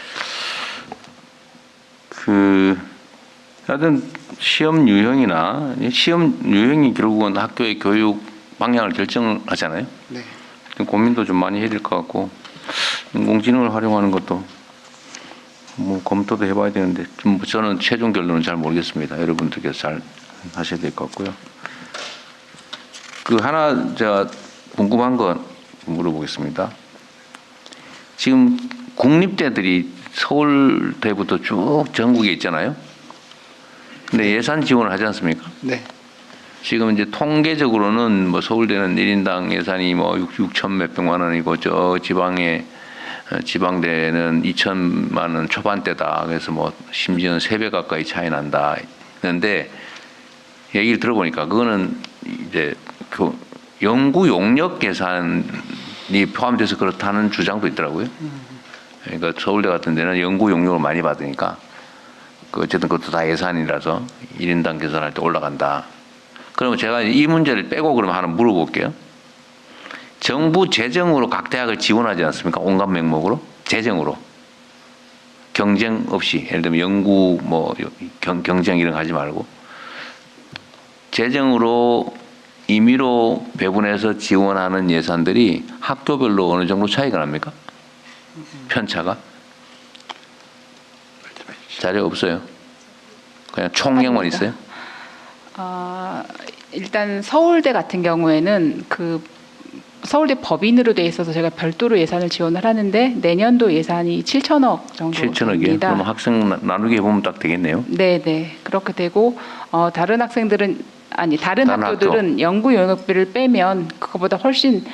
하여튼 시험 유형이 결국은 학교의 교육 방향을 결정하잖아요. 네. 고민도 좀 많이 해야 될 것 같고 인공지능을 활용하는 것도 뭐 검토도 해봐야 되는데 좀 저는 최종 결론은 잘 모르겠습니다. 여러분들께서 잘 하셔야 될 것 같고요. 그 하나 제가 궁금한 거 물어보겠습니다. 지금 국립대들이 서울대부터 쭉 전국에 있잖아요. 근데 예산 지원을 하지 않습니까? 네. 지금 이제 통계적으로는 뭐 서울대는 1인당 예산이 뭐 6천 몇백만 원이고 저 지방대는 2천만 원 초반대다. 그래서 뭐 심지어는 3배 가까이 차이 난다. 했는데 얘기를 들어보니까 그거는 이제 연구 용역 계산이 포함돼서 그렇다는 주장도 있더라고요. 그러니까 서울대 같은 데는 연구 용역을 많이 받으니까 어쨌든 그것도 다 예산이라서 1인당 계산할 때 올라간다. 그러면 제가 이 문제를 빼고 그러면 하나 물어볼게요. 정부 재정으로 각 대학을 지원하지 않습니까? 온갖 명목으로 재정으로 경쟁 없이 예를 들면 연구 뭐 경쟁 이런 거 하지 말고 재정으로 임의로 배분해서 지원하는 예산들이 학교별로 어느 정도 차이가 납니까? 편차가? 자료 없어요. 그냥 총량만 있어요. 일단 서울대 같은 경우에는 서울대 법인으로 돼 있어서 제가 별도로 예산을 지원을 하는데 내년도 예산이 7천억 정도 7천억이요? 됩니다. 그럼 학생 나누기 해보면 딱 되겠네요. 네. 그렇게 되고 다른 학생들은 다른 다른 학교들은 연구 용역비를 빼면 그거보다 훨씬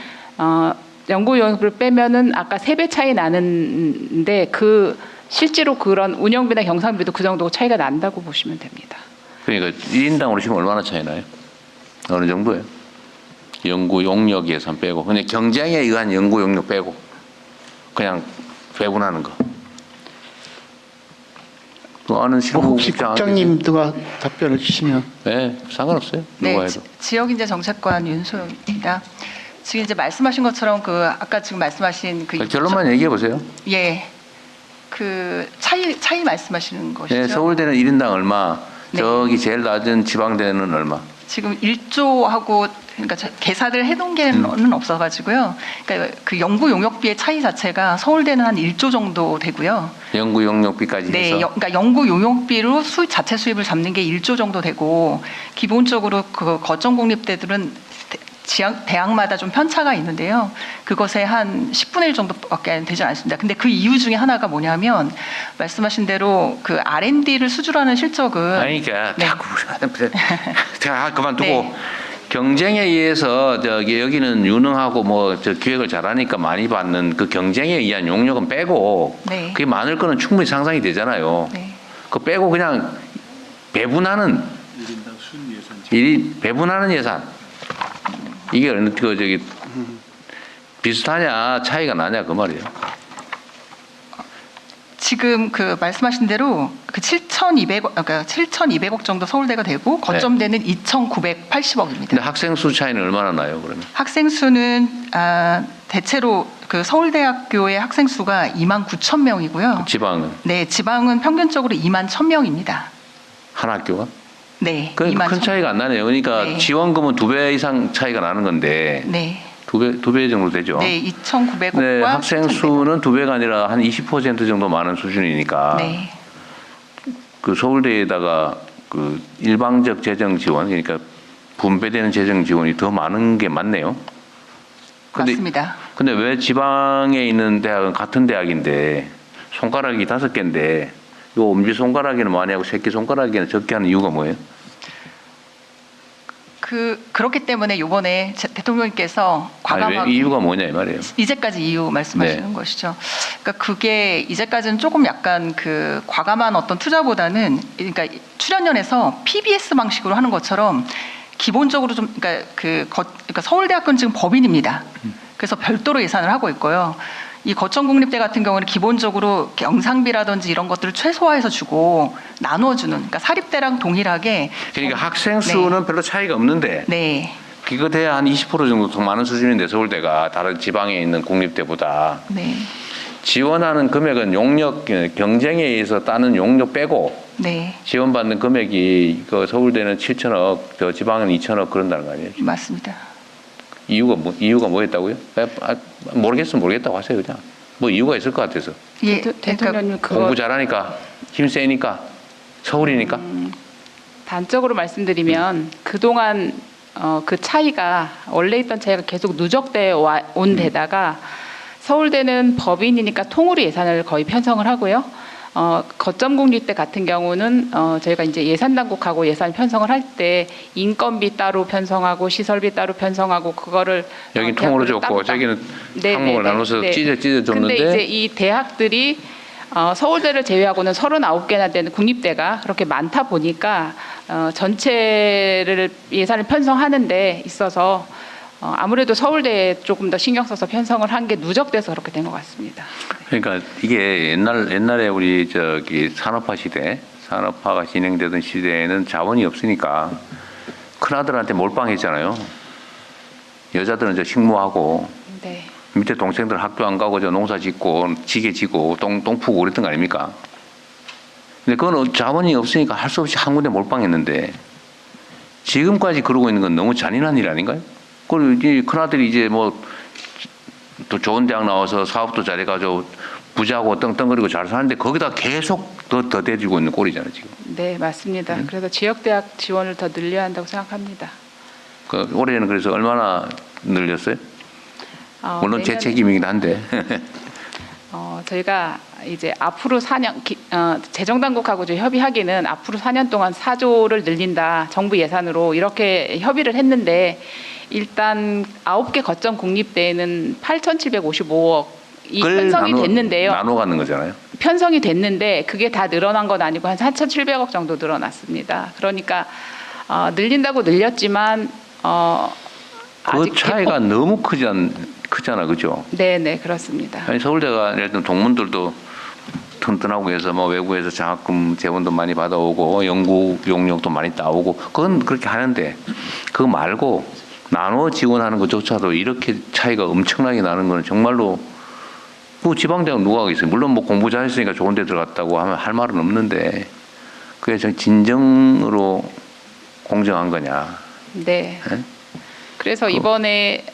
연구 용역비를 빼면은 아까 3배 차이 나는데 그 실제로 그런 운영비나 경상비도 그 정도 차이가 난다고 보시면 됩니다. 그러니까 1인당으로 지금 얼마나 차이 나요? 어느 정도예요? 연구 용역 예산 빼고 그냥 경쟁에 의한 연구 용역 빼고 그냥 배분하는 거. 그 아는 혹시 실무국장 국장님도가 답변을 주시면. 네, 상관없어요. 네, 누가 해도. 지역인재 정책관 윤소영입니다. 지금 이제 말씀하신 것처럼 그 아까 지금 말씀하신 그 결론만 얘기해 보세요. 예, 그 차이 말씀하시는 것이죠. 네, 서울대는 1인당 얼마, 네. 저기 제일 낮은 지방대는 얼마. 지금 1조하고 그러니까 계산을 해놓은 게는 없어가지고요. 그러니까 그 연구 용역비의 차이 자체가 서울대는 한 1조 정도 되고요. 연구 용역비까지 네, 해서. 그러니까 연구 용역비로 자체 수입을 잡는 게 1조 정도 되고 기본적으로 그 거점 공립대들은 대학마다 좀 편차가 있는데요. 그것의 한 10분의 1 정도밖에 되지 않습니다. 근데 그 이유 중에 하나가 뭐냐면 말씀하신 대로 그 R&D를 수주하는 실적은 아니, 그러니까 네. 자꾸 제가 그만두고 네. 경쟁에 의해서 저기 여기는 유능하고 뭐 저 기획을 잘하니까 많이 받는 그 경쟁에 의한 용역은 빼고 네. 그게 많을 거는 충분히 상상이 되잖아요. 네. 그 빼고 그냥 배분하는 배분하는 예산 이게 어느 그 저기 비슷하냐 차이가 나냐 그 말이에요. 지금 그 말씀하신 대로 그 7,200억 정도 서울대가 되고 거점대는 2,980억입니다. 근데 학생 수 차이는 얼마나 나요 그러면? 학생 수는 대체로 그 서울대학교의 학생 수가 29,000명이고요. 지방은 네, 지방은 평균적으로 21,000명입니다. 한 학교가? 네, 큰 21,000 차이가 안 나네요. 그러니까 네. 지원금은 2배 이상 차이가 나는 건데 네, 두 배 정도 되죠. 네, 2,900억과 네, 학생 수는 2배가 아니라 한 20% 정도 많은 수준이니까 네, 그 서울대에다가 그 일방적 재정 지원 그러니까 분배되는 재정 지원이 더 많은 게 맞네요. 맞습니다. 근데 왜 지방에 있는 대학은 같은 대학인데 손가락이 5개인데 요 엄지 손가락에는 많이 하고 새끼 손가락에는 적게 하는 이유가 뭐예요? 그렇기 때문에 이번에 대통령님께서 아니, 과감하게 왜 이유가 뭐냐 이 말이에요. 이제까지 이유 말씀하시는 네. 것이죠. 그러니까 그게 이제까지는 조금 약간 그 과감한 어떤 투자보다는 그러니까 출연연에서 PBS 방식으로 하는 것처럼 기본적으로 좀 그러니까 서울대학교는 지금 법인입니다. 그래서 별도로 예산을 하고 있고요. 이 거천국립대 같은 경우는 기본적으로 경상비라든지 이런 것들을 최소화해서 주고 나눠주는 그러니까 사립대랑 동일하게 그러니까 학생 수는 별로 차이가 없는데 네. 그거 돼야 한 20% 정도 더 많은 수준인데 서울대가 다른 지방에 있는 국립대보다 네. 지원하는 금액은 용역 경쟁에 의해서 따는 용역 빼고 네. 지원받는 금액이 그 서울대는 7천억, 저 지방은 2천억 그런다는 거 아니에요? 맞습니다. 이유가 뭐였다고요? 모르겠으면 모르겠다고 하세요 그냥. 뭐 이유가 있을 것 같아서. 예. 대통령님 그거 공부 잘하니까 힘 세니까 서울이니까. 단적으로 말씀드리면 그동안 그 차이가 원래 있던 차이가 계속 누적돼 온 데다가 서울대는 법인이니까 통으로 예산을 거의 편성을 하고요. 거점국립대 같은 경우는 저희가 이제 예산 당국하고 예산 편성을 할 때 인건비 따로 편성하고 시설비 따로 편성하고 그거를 여기 통으로 줬고 따로 저기는 네, 항목을 네, 네, 나눠서 네. 찢어 줬는데. 근데 이제 이 대학들이 서울대를 제외하고는 39개나 되는 국립대가 그렇게 많다 보니까 전체를 예산을 편성하는 데 있어서 아무래도 서울대에 조금 더 신경 써서 편성을 한 게 누적돼서 그렇게 된 것 같습니다. 그러니까 이게 옛날에 우리 저기 산업화가 진행되던 시대에는 자원이 없으니까 큰아들한테 몰빵했잖아요. 여자들은 저 식모하고 네. 밑에 동생들 학교 안 가고 저 농사 짓고 지게 지고 똥 푸고 그랬던 거 아닙니까? 근데 그건 자원이 없으니까 할 수 없이 한 군데 몰빵했는데 지금까지 그러고 있는 건 너무 잔인한 일 아닌가요? 그리고 이제 큰아들이 이제 뭐 또 좋은 대학 나와서 사업도 잘해가지고 부자고 떵떵거리고 잘 사는데 거기다 계속 더 대주고 있는 꼴이잖아요 지금. 네, 맞습니다. 그래서 지역대학 지원을 더 늘려야 한다고 생각합니다. 그 올해는 그래서 얼마나 늘렸어요? 물론 제 내년- 책임이긴 한데. 저희가 이제 앞으로 4년 재정당국하고 좀 협의하기는 앞으로 4년 동안 4조를 늘린다 정부 예산으로 이렇게 협의를 했는데 일단 9개 거점 국립대에는 8,755억 이 편성이 됐는데요. 나눠 가는 거잖아요. 편성이 됐는데 그게 다 늘어난 건 아니고 한 4,700억 정도 늘어났습니다. 그러니까 늘린다고 늘렸지만 그 아직 차이가 너무 크잖아, 그죠? 네네 그렇습니다. 아니 서울대가 예를 들면 동문들도 튼튼하고 해서 뭐 외국에서 장학금 재원도 많이 받아오고 연구 용역도 많이 따오고 그건 그렇게 하는데 그거 말고 나눠 지원하는 것조차도 이렇게 차이가 엄청나게 나는 거는 정말로 뭐 지방대학 누가 하겠어요? 물론 뭐 공부 잘했으니까 좋은 데 들어갔다고 하면 할 말은 없는데 그게 좀 진정으로 공정한 거냐? 네. 네? 그래서 이번에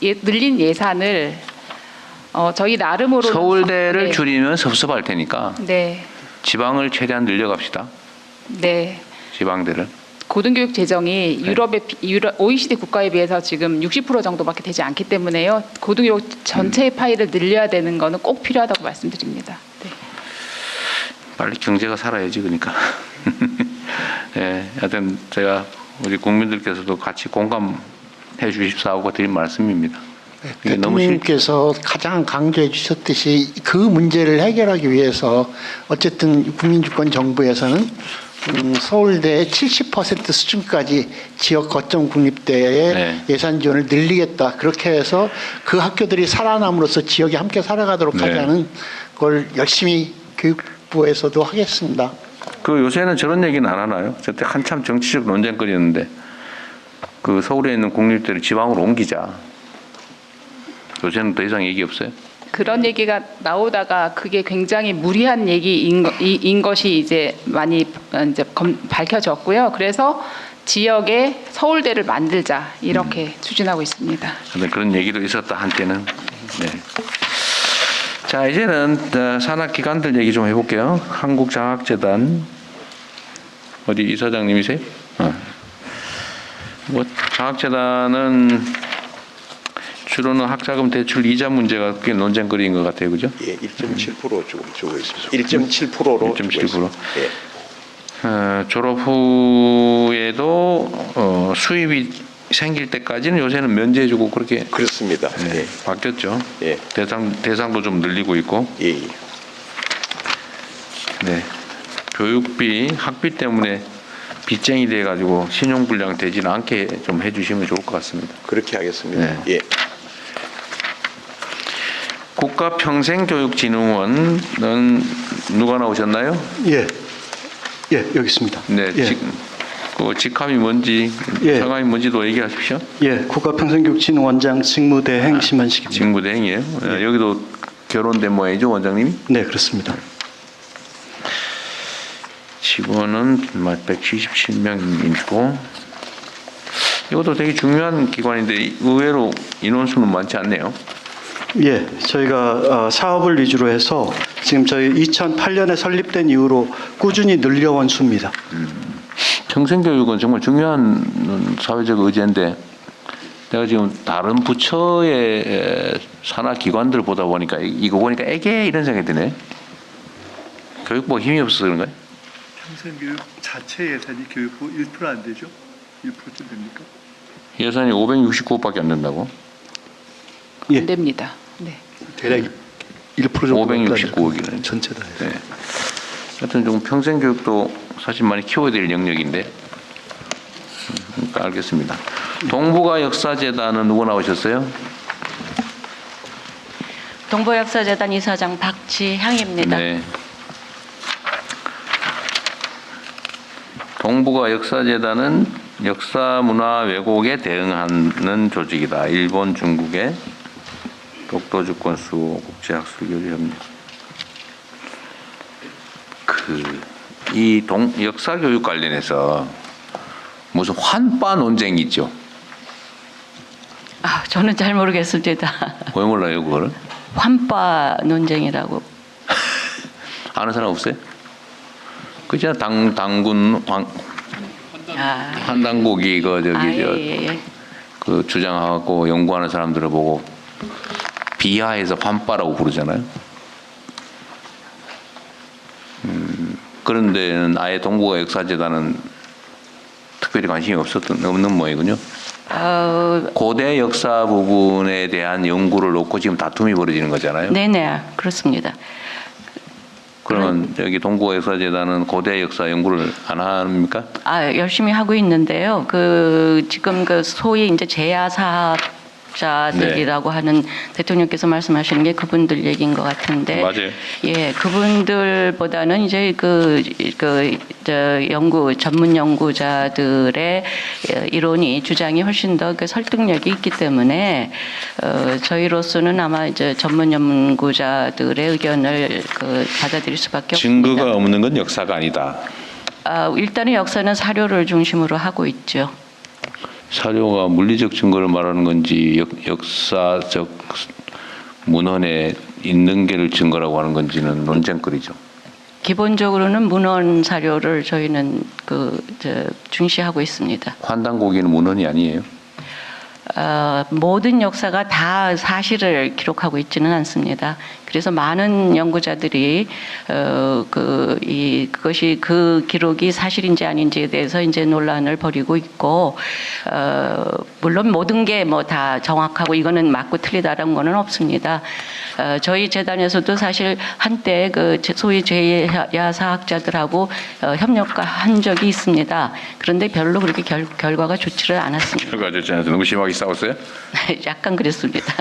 늘린 예산을 저희 나름으로 서울대를 줄이면 섭섭할 테니까 네, 지방을 최대한 늘려갑시다. 네. 지방대를. 고등교육 재정이 OECD 국가에 비해서 지금 60% 정도밖에 되지 않기 때문에요. 고등교육 전체의 파이를 늘려야 되는 거는 꼭 필요하다고 말씀드립니다. 네. 빨리 경제가 살아야지 그러니까. 예, 하여튼 제가 우리 국민들께서도 같이 공감해 주십사 하고 드린 말씀입니다. 이게 너무 대통령님께서 가장 강조해 주셨듯이 그 문제를 해결하기 위해서 어쨌든 국민주권 정부에서는 서울대의 70% 수준까지 지역 거점 국립대의 네. 예산 지원을 늘리겠다. 그렇게 해서 그 학교들이 살아남으로써 지역이 함께 살아가도록 네. 하자는 걸 열심히 교육부에서도 하겠습니다. 그 요새는 저런 얘기는 안 하나요? 저때 한참 정치적 논쟁거리였는데 그 서울에 있는 국립대를 지방으로 옮기자. 요새는 더 이상 얘기 없어요? 그런 얘기가 나오다가 그게 굉장히 무리한 얘기인 것이 이제 많이 이제 밝혀졌고요. 그래서 지역에 서울대를 만들자 이렇게 추진하고 있습니다. 근데 그런 얘기도 있었다 한때는. 네. 자 이제는 산하기관들 얘기 좀 해볼게요. 한국장학재단 어디 이사장님이세요? 뭐 장학재단은 주로는 학자금 대출 이자 문제가 꽤 논쟁거리인 것 같아요, 그죠? 예, 1.7% 주고 있습니다. 1.7%로 1.7%. 예. 졸업 후에도 수입이 생길 때까지는 요새는 면제해주고 그렇게 그렇습니다. 네, 바뀌었죠. 예. 대상도 좀 늘리고 있고. 예. 네. 교육비, 학비 때문에 빚쟁이 돼가지고 신용불량 되지는 않게 좀 해주시면 좋을 것 같습니다. 그렇게 하겠습니다. 네. 예. 국가평생교육진흥원은 누가 나오셨나요? 예, 여기 있습니다. 네, 예. 그 직함이 뭔지, 예. 성함이 뭔지도 얘기하십시오. 예, 국가평생교육진흥원장 직무대행 심한식입니다. 직무대행이에요. 여기도 결혼된 모양이죠, 원장님이? 네, 그렇습니다. 직원은 177명이고 이것도 되게 중요한 기관인데 의외로 인원수는 많지 않네요. 예, 저희가 사업을 위주로 해서 지금 저희 2008년에 설립된 이후로 꾸준히 늘려온 수입니다. 평생교육은 정말 중요한 사회적 의제인데 내가 지금 다른 부처의 산하기관들 보다 보니까 이거 보니까 애게 이런 생각이 드네. 교육부가 힘이 없어서 그런가요? 평생교육 자체 예산이 교육부 1% 안 되죠? 1%쯤 됩니까? 예산이 569억밖에 안 된다고? 예. 안 됩니다. 네. 대략 1% 정도 569억이네. 전체 다 해서. 네. 하여튼 좀 평생교육도 사실 많이 키워야 될 영역인데 그러니까 알겠습니다. 동북아 역사재단은 누구 나오셨어요? 동북아역사재단 이사장 박지향입니다. 네. 동북아 역사재단은 역사 문화 왜곡에 대응하는 조직이다. 일본, 중국의 독도 주권 수호 국제학술교류 협력. 이 역사 교육 관련해서 무슨 환빠 논쟁이 있죠. 저는 잘 모르겠습니다. 왜 몰라요, 그거를? 환빠 논쟁이라고. 아는 사람 없어요? 그죠? 당군 한당국이 그 예. 그 주장하고 연구하는 사람들을 보고 비하해서 환빠라고 부르잖아요. 그런 데는 아예 동북아 역사재단은 특별히 관심이 없는 모양이군요. 고대 역사 부분에 대한 연구를 놓고 지금 다툼이 벌어지는 거잖아요. 네네, 그렇습니다. 그러면 여기 동북아 역사재단은 고대 역사 연구를 안 합니까? 열심히 하고 있는데요. 지금 소위 이제 제야 사업자들이라고 하는 대통령께서 말씀하시는 게 그분들 얘기인 것 같은데. 맞아요. 예, 그분들보다는 이제 전문 연구자들의 이론이 주장이 훨씬 더 설득력이 있기 때문에 저희로서는 아마 이제 전문 연구자들의 의견을 받아들일 수밖에 없습니다. 증거가 없는 건 역사가 아니다. 일단은 역사는 사료를 중심으로 하고 있죠. 사료가 물리적 증거를 말하는 건지 역사적 문헌에 있는 게를 증거라고 하는 건지는 논쟁거리죠. 기본적으로는 문헌 사료를 저희는 중시하고 있습니다. 환단고기는 문헌이 아니에요. 모든 역사가 다 사실을 기록하고 있지는 않습니다. 그래서 많은 연구자들이 그것이 그 기록이 사실인지 아닌지에 대해서 이제 논란을 벌이고 있고, 물론 모든 게 뭐 다 정확하고 이거는 맞고 틀리다라는 거는 없습니다. 저희 재단에서도 사실 한때 소위 제야 사학자들하고 협력한 적이 있습니다. 그런데 별로 그렇게 결과가 좋지를 않았습니다. 결과 좋지 않아서 너무 심하게 싸웠어요? 약간 그랬습니다.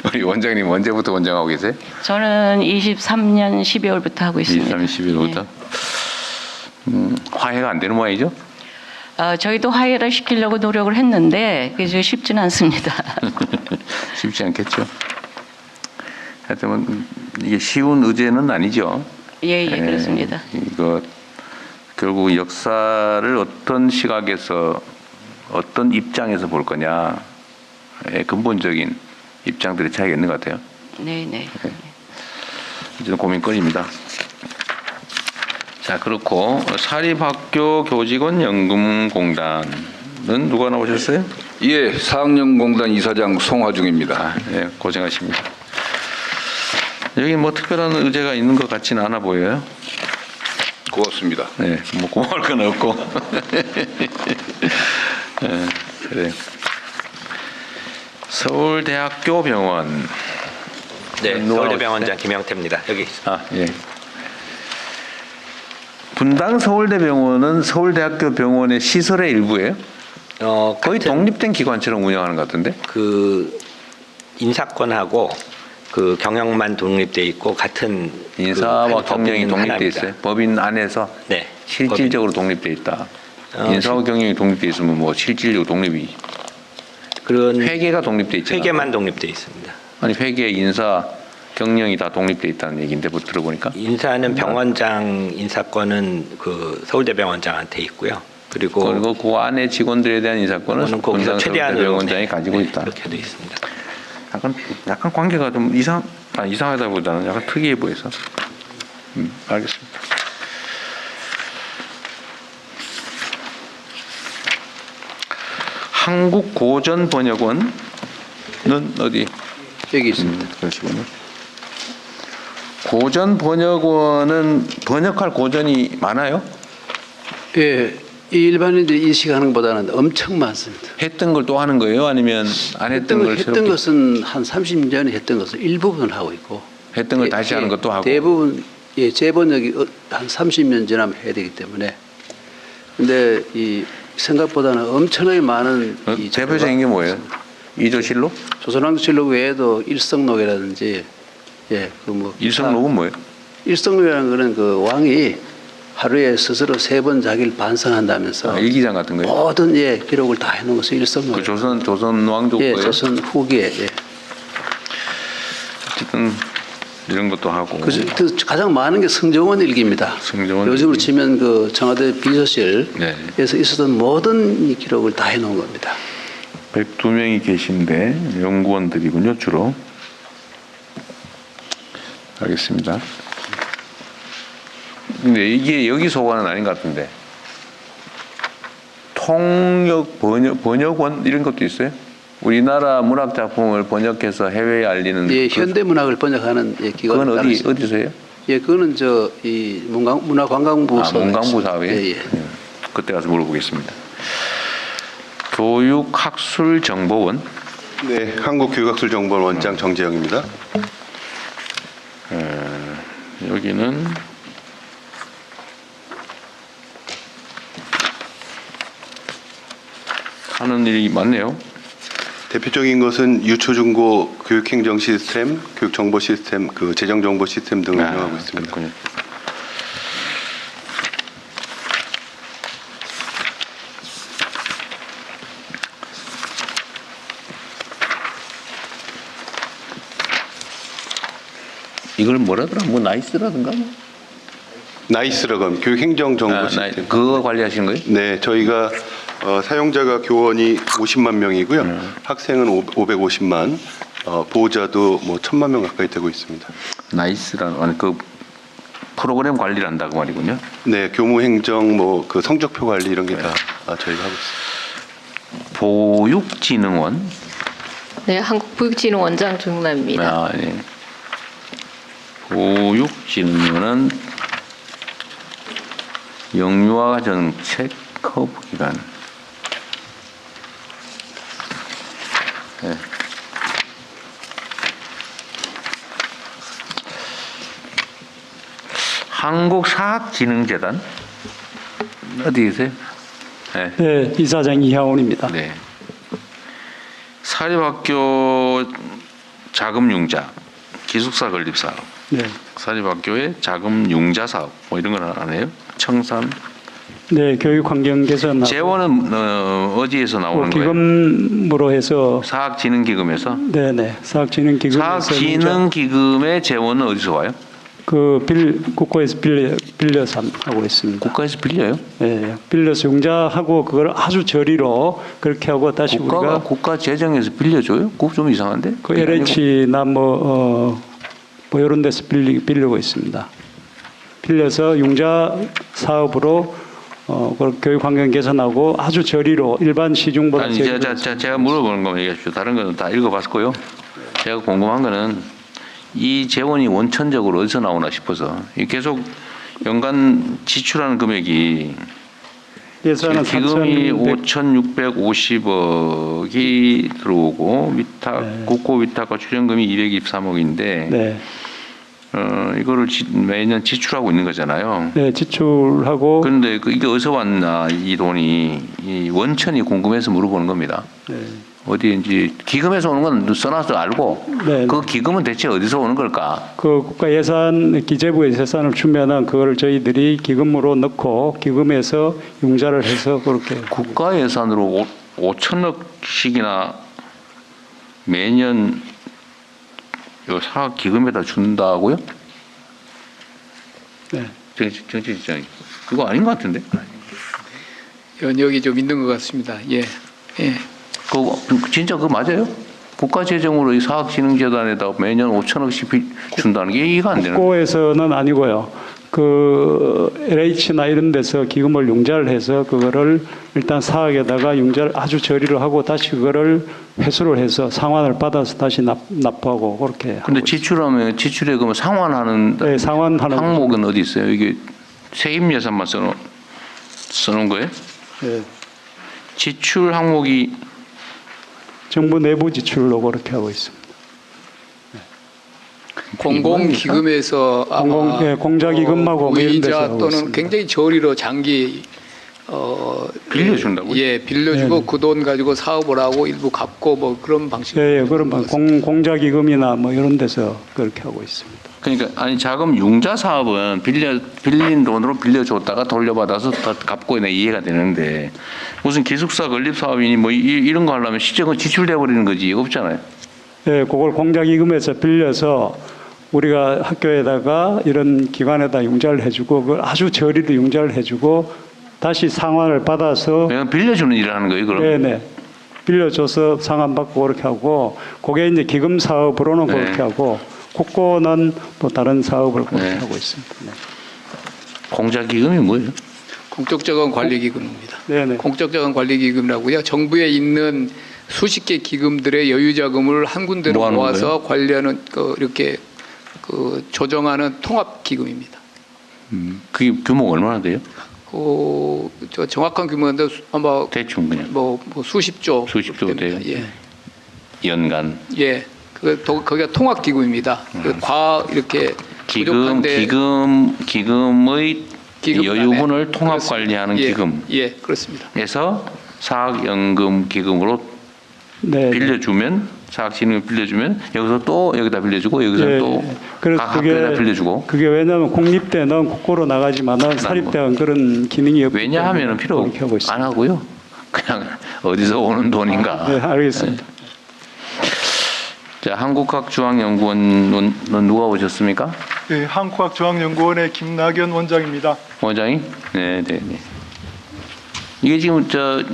우리 원장님 언제부터 원장하고 계세요? 저는 23년 12월부터 하고 있습니다. 23년 12월부터? 화해가 안 되는 모양이죠? 저희도 화해를 시키려고 노력을 했는데 그게 쉽지는 않습니다. 쉽지 않겠죠. 하여튼 이게 쉬운 의제는 아니죠. 예, 그렇습니다. 이거 결국 역사를 어떤 시각에서 어떤 입장에서 볼 거냐의 근본적인 입장들의 차이가 있는 것 같아요. 네. 이제는 고민거리입니다. 자, 그렇고 사립학교 교직원 연금공단은 누가 나오셨어요? 예, 사학연공단 이사장 송화중입니다. 네, 고생하십니다. 여기 뭐 특별한 의제가 있는 것 같지는 않아 보여요. 고맙습니다. 네, 뭐 고마울 건 없고. 네, 그래요. 서울대학교 병원. 네, 서울대병원장 김영태입니다. 여기 있습니다. 예. 분당 서울대병원은 서울대학교 병원의 시설의 일부예요? 거의 독립된 기관처럼 운영하는 것 같은데? 인사권하고 경영만 독립돼 있고 같은 인사와 경영이 독립돼 있어요. 법인 안에서 네, 실질적으로 독립돼 있다. 인사와 경영이 독립돼 있으면 뭐 실질적으로 독립이. 그런 회계가 독립돼 있잖아요. 회계만 독립돼 있습니다. 아니 회계, 인사, 경영이 다 독립돼 있다는 얘기인데 뭐 들어보니까. 인사는 병원장 인사권은 서울대병원장한테 있고요. 그리고 그 안에 직원들에 대한 인사권은 분당 서울대병원장이 가지고 있다. 이렇게 돼 있습니다. 약간 관계가 좀 이상하다보다는 약간 특이해 보여서. 알겠습니다. 한국고전번역원은 어디? 여기 있습니다. 그러시군요. 고전번역원은 번역할 고전이 많아요? 예, 일반인들이 인식하는 것보다는 엄청 많습니다. 했던 걸 또 하는 거예요? 아니면 안 했던 걸 했던 것은 한 30년 전에 했던 것을 일부분 하고 있고 했던 걸 다시 하는 것도 하고 대부분 재번역이 한 30년 지나면 해야 되기 때문에 근데 이 생각보다는 엄청나게 많은 대표적인 게 뭐예요? 이조실록? 조선왕조실록 외에도 일성록이라든지 일성록은 뭐예요? 일성록이라는 거는 그 왕이 하루에 스스로 3번 자기를 반성한다면서 일기장 같은 거예요? 모든 기록을 다 해놓은 것을 일성록. 그 조선 왕조 거예요? 조선 후기에. 어쨌든 이런 것도 하고. 가장 많은 게 성정원 일기입니다. 요즘으로 치면 그 청와대 비서실에서 있었던 모든 이 기록을 다 해놓은 겁니다. 102명이 계신데 연구원들이군요, 주로. 알겠습니다. 근데 이게 여기 소관은 아닌 것 같은데. 통역 번역원 이런 것도 있어요? 우리나라 문학 작품을 번역해서 해외에 알리는 예, 현대 문학을 번역하는 예, 기관을 그건 따로 있습니다. 어디서요? 예, 그거는 이 문화관광부 문광부 사회. 예, 예. 그때 가서 물어보겠습니다. 교육학술정보원. 네, 한국교육학술정보원 원장 정재영입니다. 여기는 하는 일이 많네요. 대표적인 것은 유초중고 교육행정 시스템, 교육정보 시스템, 그 재정정보 시스템 등을 운영하고 있습니다. 그렇군요. 이걸 뭐라더라? 뭐 나이스라든가? 나이스라고 합니다. 교육행정정보 시스템. 그거 관리하시는 거예요? 네, 저희가 사용자가 교원이 50만 명이고요. 학생은 550만, 보호자도 뭐 1,000만 명 가까이 되고 있습니다. 나이스라는 그 프로그램 관리를 한다고 말이군요. 네, 교무행정, 뭐 그 성적표 관리 이런 게 다 저희가 하고 있습니다. 보육진흥원. 네, 한국보육진흥원장 조용남입니다. 아, 네. 보육진흥원은 영유아 정책 허브기관. 네. 한국사학진흥재단 어디 계세요? 네. 네, 이사장 이하원입니다. 네. 사립학교 자금 융자, 기숙사 건립 사업. 네. 사립학교의 자금 융자 사업 뭐 이런 건 안 해요? 청산. 네, 교육 환경 개선. 재원은 어디에서 나오는 거예요? 기금으로 해서. 사학진흥기금에서. 네, 네. 사학진흥기금에서. 사학진흥기금의 재원은 어디서 와요? 국가에서 빌려서 하고 있습니다. 국가에서 빌려요? 네, 빌려서 융자하고 그걸 아주 저리로 그렇게 하고 다시 우리가 국가 재정에서 빌려줘요? 그거 좀 이상한데? 그 LH나 뭐 이런 데서 빌리고 있습니다. 빌려서 융자 사업으로 교육 환경 개선하고 아주 저리로 일반 시중보다. 아니, 제가 물어보는 거 얘기하십시오. 다른 거는 다 읽어봤고요. 제가 궁금한 거는 이 재원이 원천적으로 어디서 나오나 싶어서 계속 연간 지출하는 금액이 예산은 기금이 5,650억이 들어오고 위탁, 국고 위탁과 출연금이 223억인데 네. 이거를 매년 지출하고 있는 거잖아요. 네, 지출하고. 그런데 이게 어디서 왔나 이 돈이 이 원천이 궁금해서 물어보는 겁니다. 네. 어디인지 기금에서 오는 건 써놔서 알고 네. 그 기금은 대체 어디서 오는 걸까? 그 국가 예산 기재부에서 예산을 주면은 그걸 저희들이 기금으로 넣고 기금에서 융자를 해서 그렇게. 국가 예산으로 5천억씩이나 매년 요 사학 기금에다 준다고요? 네. 정치실장님, 그거 아닌 것 같은데? 연역이 좀 있는 것 같습니다. 예, 예. 그거 진짜 그거 맞아요? 국가 재정으로 이 사학진흥재단에다 매년 5천억씩 준다는 게 이해가 안 되는. 국고에서는 아니고요. 그 LH나 이런 데서 기금을 융자를 해서 그거를 일단 사학에다가 융자를 아주 저리로 하고 다시 그거를 회수를 해서 상환을 받아서 다시 납부하고 그렇게. 근데 지출하면 지출에 그러면 상환하는. 네, 상환하는 항목은 어디 있어요? 이게 세입 예산만 써놓은 거예요? 네. 지출 항목이 정부 내부 지출로 그렇게 하고 있습니다. 공공기금에서 공자기금하고 의자 또는 굉장히 저리로 장기 빌려준다고요? 예, 빌려주고 그 돈 가지고 사업을 하고 일부 갚고 뭐 그런 방식. 예, 그런 공자기금이나 뭐 이런 데서 그렇게 하고 있습니다. 그러니까 아니 자금 융자 사업은 빌린 돈으로 빌려줬다가 돌려받아서 다 갚고 내 이해가 되는데 무슨 기숙사 건립 사업이니 뭐 이런 거 하려면 시정은 지출돼 버리는 거지 없잖아요. 예, 그걸 공자기금에서 빌려서 우리가 학교에다가 이런 기관에다 융자를 해주고 그걸 아주 저리로 융자를 해주고 다시 상환을 받아서. 그냥 빌려주는 일을 하는 거예요, 그럼? 네네. 빌려줘서 상환받고 그렇게 하고 그게 이제 기금 사업으로는 네. 그렇게 하고 국고는 또 다른 사업을 그렇게 하고 있습니다. 네. 공자기금이 뭐예요? 공적자금 관리기금입니다. 네네. 공적자금 관리기금이라고요. 정부에 있는 수십 개 기금들의 여유 자금을 한 군데로 뭐 하는 모아서 관리하는 이렇게 조정하는 통합 기금입니다. 그게 규모가 얼마나 돼요? 저 정확한 규모인데 아마 대충 그냥 뭐 수십조 돼요. 예. 연간. 예. 거기가 통합 기금입니다. 이렇게 부족한데 기금의 여유분을 통합 그렇습니다. 관리하는 예. 기금. 예, 그렇습니다. 에서 사학연금 기금으로 네. 빌려주면 사학진흥을 빌려주면 여기서 또 여기다 빌려주고 여기서 네. 또 그래서 각 학교에다 빌려주고. 그게 왜냐하면 공립대는 국고로 나가지만은 사립대는 그런 기능이 없기 왜냐하면 필요 안 하고요. 그냥 어디서 오는 돈인가. 네, 알겠습니다. 자, 한국학중앙연구원은 누가 오셨습니까? 네, 한국학중앙연구원의 김낙연 원장입니다. 원장이? 네. 이게 지금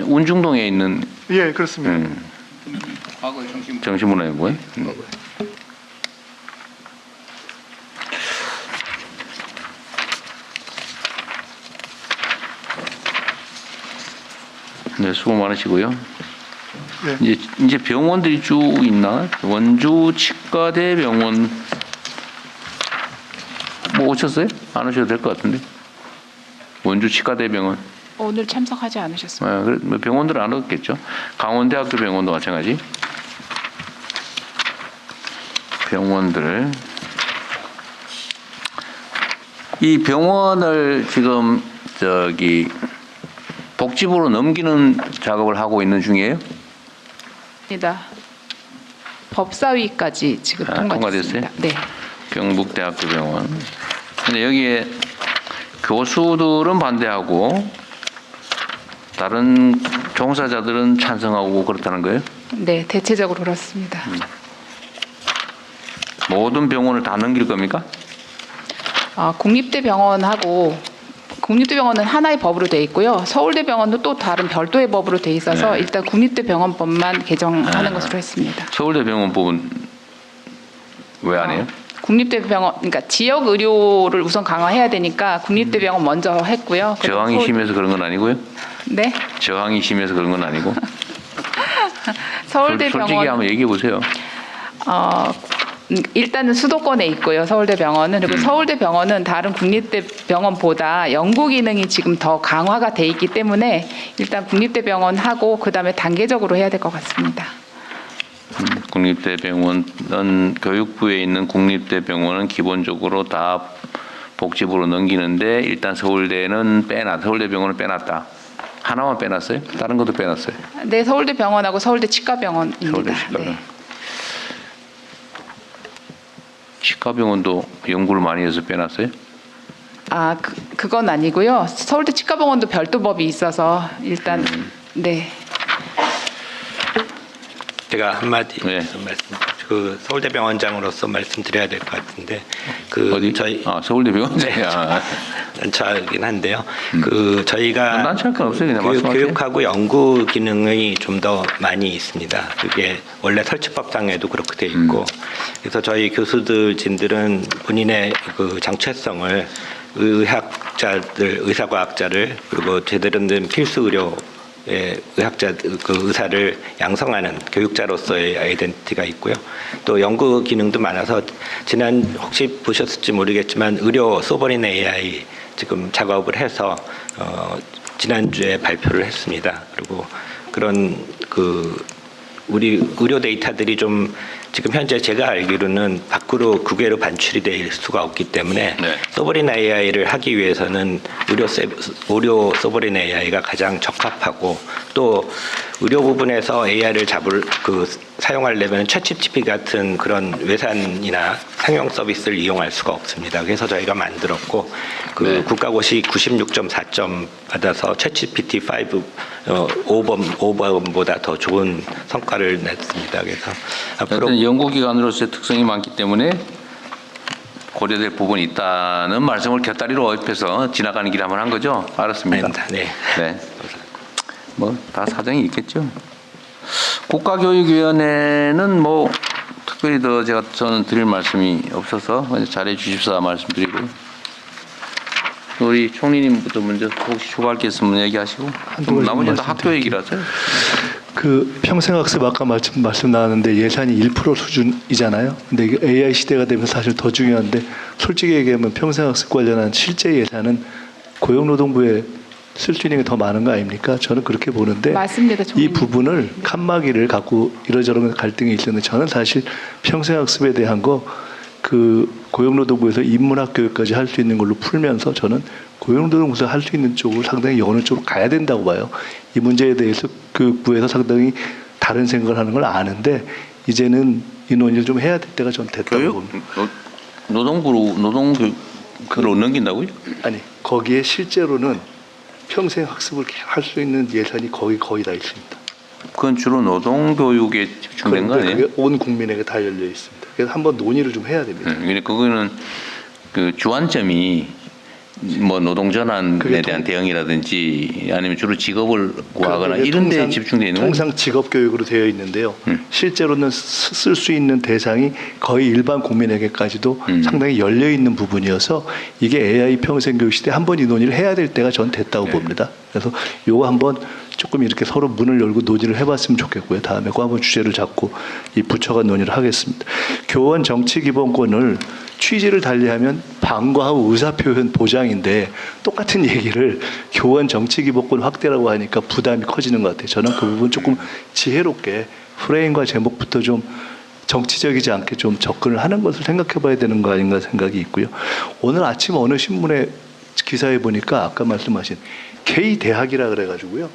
운중동에 있는 예, 그렇습니다. 과거의 정신문화연구원. 네, 수고 많으시고요. 네. 이제 병원들이 쭉 있나? 원주 치과대병원 뭐 오셨어요? 안 오셔도 될 것 같은데. 원주 치과대병원. 오늘 참석하지 않으셨어요? 아, 그래, 병원들은 안 오겠죠. 강원대학교 병원도 마찬가지. 병원들. 이 병원을 지금 복지부로 넘기는 작업을 하고 있는 중이에요? 입니다. 법사위까지 지금 통과됐습니다. 네. 경북대학교 병원. 근데 여기에 교수들은 반대하고 다른 종사자들은 찬성하고 그렇다는 거예요? 네, 대체적으로 그렇습니다. 모든 병원을 다 넘길 겁니까? 국립대병원은 하나의 법으로 돼 있고요. 서울대병원도 또 다른 별도의 법으로 돼 있어서 네. 일단 국립대병원법만 개정하는 것으로 했습니다. 서울대병원법은 왜 안 해요? 국립대병원, 그러니까 지역 의료를 우선 강화해야 되니까 국립대병원 먼저 했고요. 그리고 저항이 심해서 그런 건 아니고요? 네. 저항이 심해서 그런 건 아니고? 서울대병원 솔직히 한번 얘기해 보세요. 일단은 수도권에 있고요. 서울대병원은. 그리고 서울대병원은 다른 국립대병원보다 연구 기능이 지금 더 강화가 돼 있기 때문에 일단 국립대병원 하고 그다음에 단계적으로 해야 될 것 같습니다. 국립대병원은 교육부에 있는 국립대병원은 기본적으로 다 복지부로 넘기는데 일단 서울대병원을 빼놨다. 하나만 빼놨어요? 다른 것도 빼놨어요? 네, 서울대병원하고 서울대 치과병원입니다. 서울대 치과병원. 네. 치과병원도 연구를 많이 해서 빼놨어요? 그건 아니고요. 서울대 치과병원도 별도 법이 있어서 일단 네. 제가 한마디 서울대병원장으로서 말씀드려야 될 것 같은데 저희 서울대병원장이야. 난처하긴 한데요. 저희가 난처할 건 없어요. 그냥 말씀하세요. 교육하고 연구 기능이 좀 더 많이 있습니다. 그게 원래 설치법상에도 그렇게 돼 있고 그래서 저희 교수진들은 본인의 정체성을 의사과학자를 그리고 제대로 된 필수 의료 의사를 양성하는 교육자로서의 아이덴티티가 있고요. 또 연구 기능도 많아서 혹시 보셨을지 모르겠지만 의료 소버린 AI 지금 작업을 해서 지난주에 발표를 했습니다. 그리고 그런 우리 의료 데이터들이 좀 지금 현재 제가 알기로는 밖으로 국외로 반출이 될 수가 없기 때문에 소버린 AI를 하기 위해서는 의료 소버린 AI가 가장 적합하고 또 의료 부분에서 AI를 사용하려면 챗GPT 같은 그런 외산이나 상용 서비스를 이용할 수가 없습니다. 그래서 저희가 만들었고 국가고시 96.4점 받아서 챗GPT 5번보다 더 좋은 성과를 냈습니다. 그래서 앞으로 연구기관으로서의 특성이 많기 때문에 고려될 부분이 있다는 말씀을 곁다리로 언급해서 지나가는 길 한번 한 거죠? 알았습니다. 네. 뭐 다 사정이 있겠죠. 국가교육위원회는 뭐 특별히 더 저는 드릴 말씀이 없어서 잘해 주십사 말씀드리고요. 우리 총리님부터 먼저 혹시 추가할 게 있으면 얘기하시고 나머지는 다 학교 얘기라서요. 그 평생학습 아까 말씀 나왔는데 예산이 1% 수준이잖아요. 근데 이게 AI 시대가 되면서 사실 더 중요한데 솔직히 얘기하면 평생학습 관련한 실제 예산은 고용노동부에 쓸 수 있는 게 더 많은 거 아닙니까? 저는 그렇게 보는데 맞습니다, 이 총리님. 부분을 칸막이를 갖고 이러저런 갈등이 있었는데 저는 사실 평생학습에 대한 거 그 고용노동부에서 인문학 교육까지 할 수 있는 걸로 풀면서 저는 고용노동부에서 할 수 있는 쪽을 상당히 어느 쪽으로 가야 된다고 봐요. 이 문제에 대해서 교육부에서 상당히 다른 생각을 하는 걸 아는데 이제는 이 논의를 좀 해야 될 때가 좀 됐다고 봅니다. 노동교육으로 넘긴다고요? 아니 거기에 실제로는 평생 학습을 할 수 있는 예산이 거의 다 있습니다. 그건 주로 노동교육에 집중된 거 아니에요? 그게 온 국민에게 다 열려 있습니다. 그래서 한번 논의를 좀 해야 됩니다. 그거는 그 주안점이 뭐 노동전환에 대한 대응이라든지 아니면 주로 직업을 구하거나 이런 데 집중되어 있는 거예요? 통상 직업 교육으로 되어 있는데요. 실제로는 쓸 수 있는 대상이 거의 일반 국민에게까지도 상당히 열려 있는 부분이어서 이게 AI 평생 교육 시대 한번 이 논의를 해야 될 때가 전 됐다고 봅니다. 그래서 요거 한번 조금 이렇게 서로 문을 열고 논의를 해봤으면 좋겠고요. 다음에 그 한번 주제를 잡고 이 부처가 논의를 하겠습니다. 교원 정치 기본권을 취지를 달리하면 방과후 의사표현 보장인데 똑같은 얘기를 교원 정치 기본권 확대라고 하니까 부담이 커지는 것 같아요. 저는 그 부분 조금 지혜롭게 프레임과 제목부터 좀 정치적이지 않게 좀 접근을 하는 것을 생각해 봐야 되는 거 아닌가 생각이 있고요. 오늘 아침 어느 신문에 기사에 보니까 아까 말씀하신 K대학이라 그래가지고요.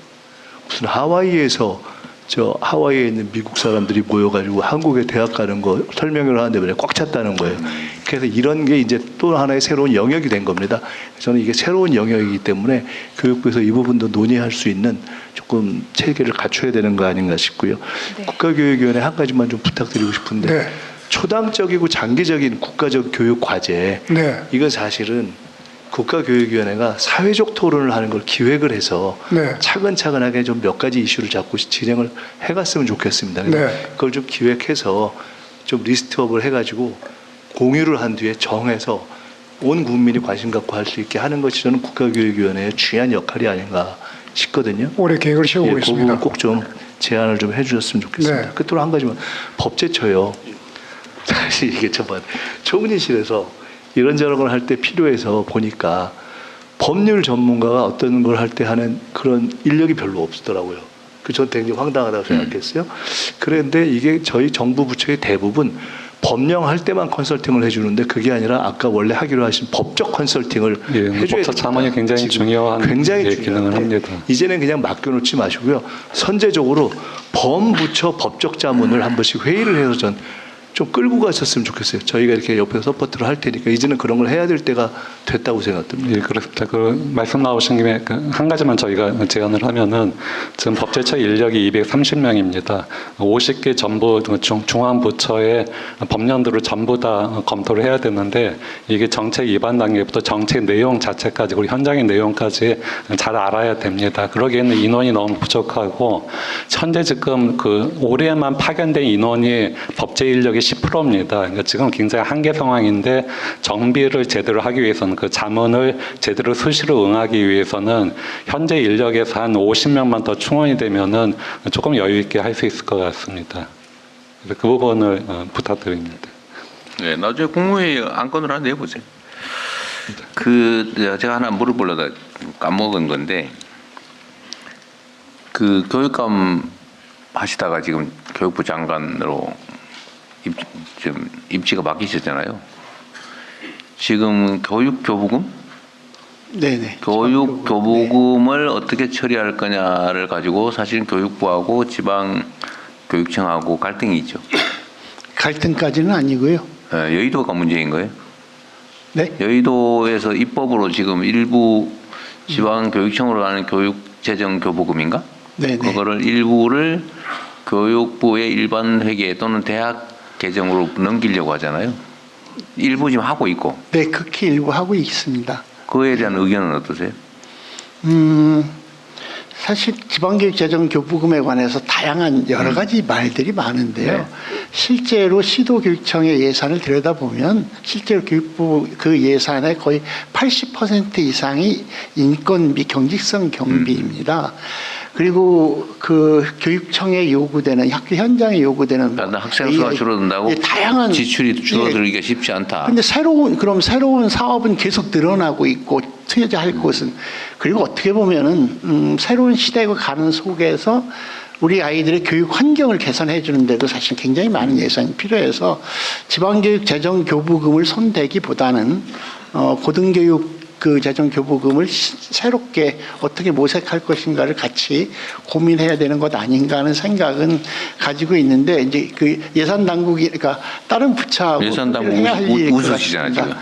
무슨 하와이에서 하와이에 있는 미국 사람들이 모여가지고 한국에 대학 가는 거 설명을 하는데 꽉 찼다는 거예요. 그래서 이런 게 이제 또 하나의 새로운 영역이 된 겁니다. 저는 이게 새로운 영역이기 때문에 교육부에서 이 부분도 논의할 수 있는 조금 체계를 갖춰야 되는 거 아닌가 싶고요. 네. 국가교육위원회 한 가지만 좀 부탁드리고 싶은데 네. 초당적이고 장기적인 국가적 교육 과제 네. 이건 사실은 국가교육위원회가 사회적 토론을 하는 걸 기획을 해서 네. 차근차근하게 좀 몇 가지 이슈를 잡고 진행을 해갔으면 좋겠습니다. 네. 그걸 좀 기획해서 좀 리스트업을 해가지고 공유를 한 뒤에 정해서 온 국민이 관심 갖고 할 수 있게 하는 것이 저는 국가교육위원회의 중요한 역할이 아닌가 싶거든요. 올해 계획을 세우고 그 있습니다. 부분 꼭 좀 제안을 좀 해주셨으면 좋겠습니다. 네. 끝으로 한 가지만 법제처요. 사실 이게 정말 총리실에서 이런저런 걸 할 때 필요해서 보니까 법률 전문가가 어떤 걸 할 때 하는 그런 인력이 별로 없더라고요. 전 굉장히 황당하다고 생각했어요. 그런데 이게 저희 정부 부처의 대부분 법령할 때만 컨설팅을 해주는데 그게 아니라 아까 원래 하기로 하신 법적 컨설팅을 해줘야 법적 자문이 굉장히 중요한 기능을 합니다. 이제는 그냥 맡겨놓지 마시고요. 선제적으로 범부처 법적 자문을 한 번씩 회의를 해서 좀 끌고 가셨으면 좋겠어요. 저희가 이렇게 옆에서 서포트를 할 테니까 이제는 그런 걸 해야 될 때가 됐다고 생각됩니다. 예, 그렇습니다. 그 말씀 나오신 김에 한 가지만 저희가 제안을 하면은 지금 법제처 인력이 230명입니다. 50개 전부 중앙부처의 법령들을 전부 다 검토를 해야 되는데 이게 정책 입안 단계부터 정책 내용 자체까지 그리고 현장의 내용까지 잘 알아야 됩니다. 그러기에는 인원이 너무 부족하고 현재 지금 그 올해만 파견된 인원이 법제 인력이 10%입니다. 그러니까 지금 굉장히 한계 상황인데 정비를 제대로 하기 위해서는 그 자문을 제대로 수시로 응하기 위해서는 현재 인력에서 한 50명만 더 충원이 되면은 조금 여유 있게 할 수 있을 것 같습니다. 그래서 그 부분을 부탁드립니다. 네, 나중에 국무회의 안건으로 하나 내보세요. 제가 하나 물어보려다 까먹은 건데 그 교육감 하시다가 지금 교육부 장관으로 입지가 바뀌셨잖아요. 지금 교육교부금? 네네. 교육교부금을 어떻게 처리할 거냐를 가지고 사실은 교육부하고 지방교육청하고 갈등이 있죠. 갈등까지는 아니고요. 여의도가 문제인 거예요? 네? 여의도에서 입법으로 지금 일부 지방교육청으로 가는 교육재정교부금인가? 네네. 그거를 일부를 교육부의 일반 회계 또는 대학 계정으로 넘기려고 하잖아요. 일부 지금 하고 있고. 네, 그렇게 일부 하고 있습니다. 그에 대한 의견은 어떠세요? 사실 지방교육재정교부금에 관해서 다양한 여러 가지 말들이 많은데요. 네. 실제로 시도교육청의 예산을 들여다보면 실제로 교육부 그 예산의 거의 80% 이상이 인건비, 경직성 경비입니다. 그리고 그 교육청에 요구되는 학교 현장에 요구되는 학생 수가 줄어든다고 다양한 지출이 줄어들기가 쉽지 않다. 근데 새로운 사업은 계속 늘어나고 있고 투자할 곳은 그리고 어떻게 보면은 새로운 시대가 가는 속에서 우리 아이들의 교육 환경을 개선해 주는데도 사실 굉장히 많은 예산이 필요해서 지방교육 재정 교부금을 손대기보다는 고등교육 그 재정 교부금을 새롭게 어떻게 모색할 것인가를 같이 고민해야 되는 것 아닌가 하는 생각은 가지고 있는데 이제 그 예산 당국이 그러니까 다른 부처하고 예산 당국 우수시잖아요 지금.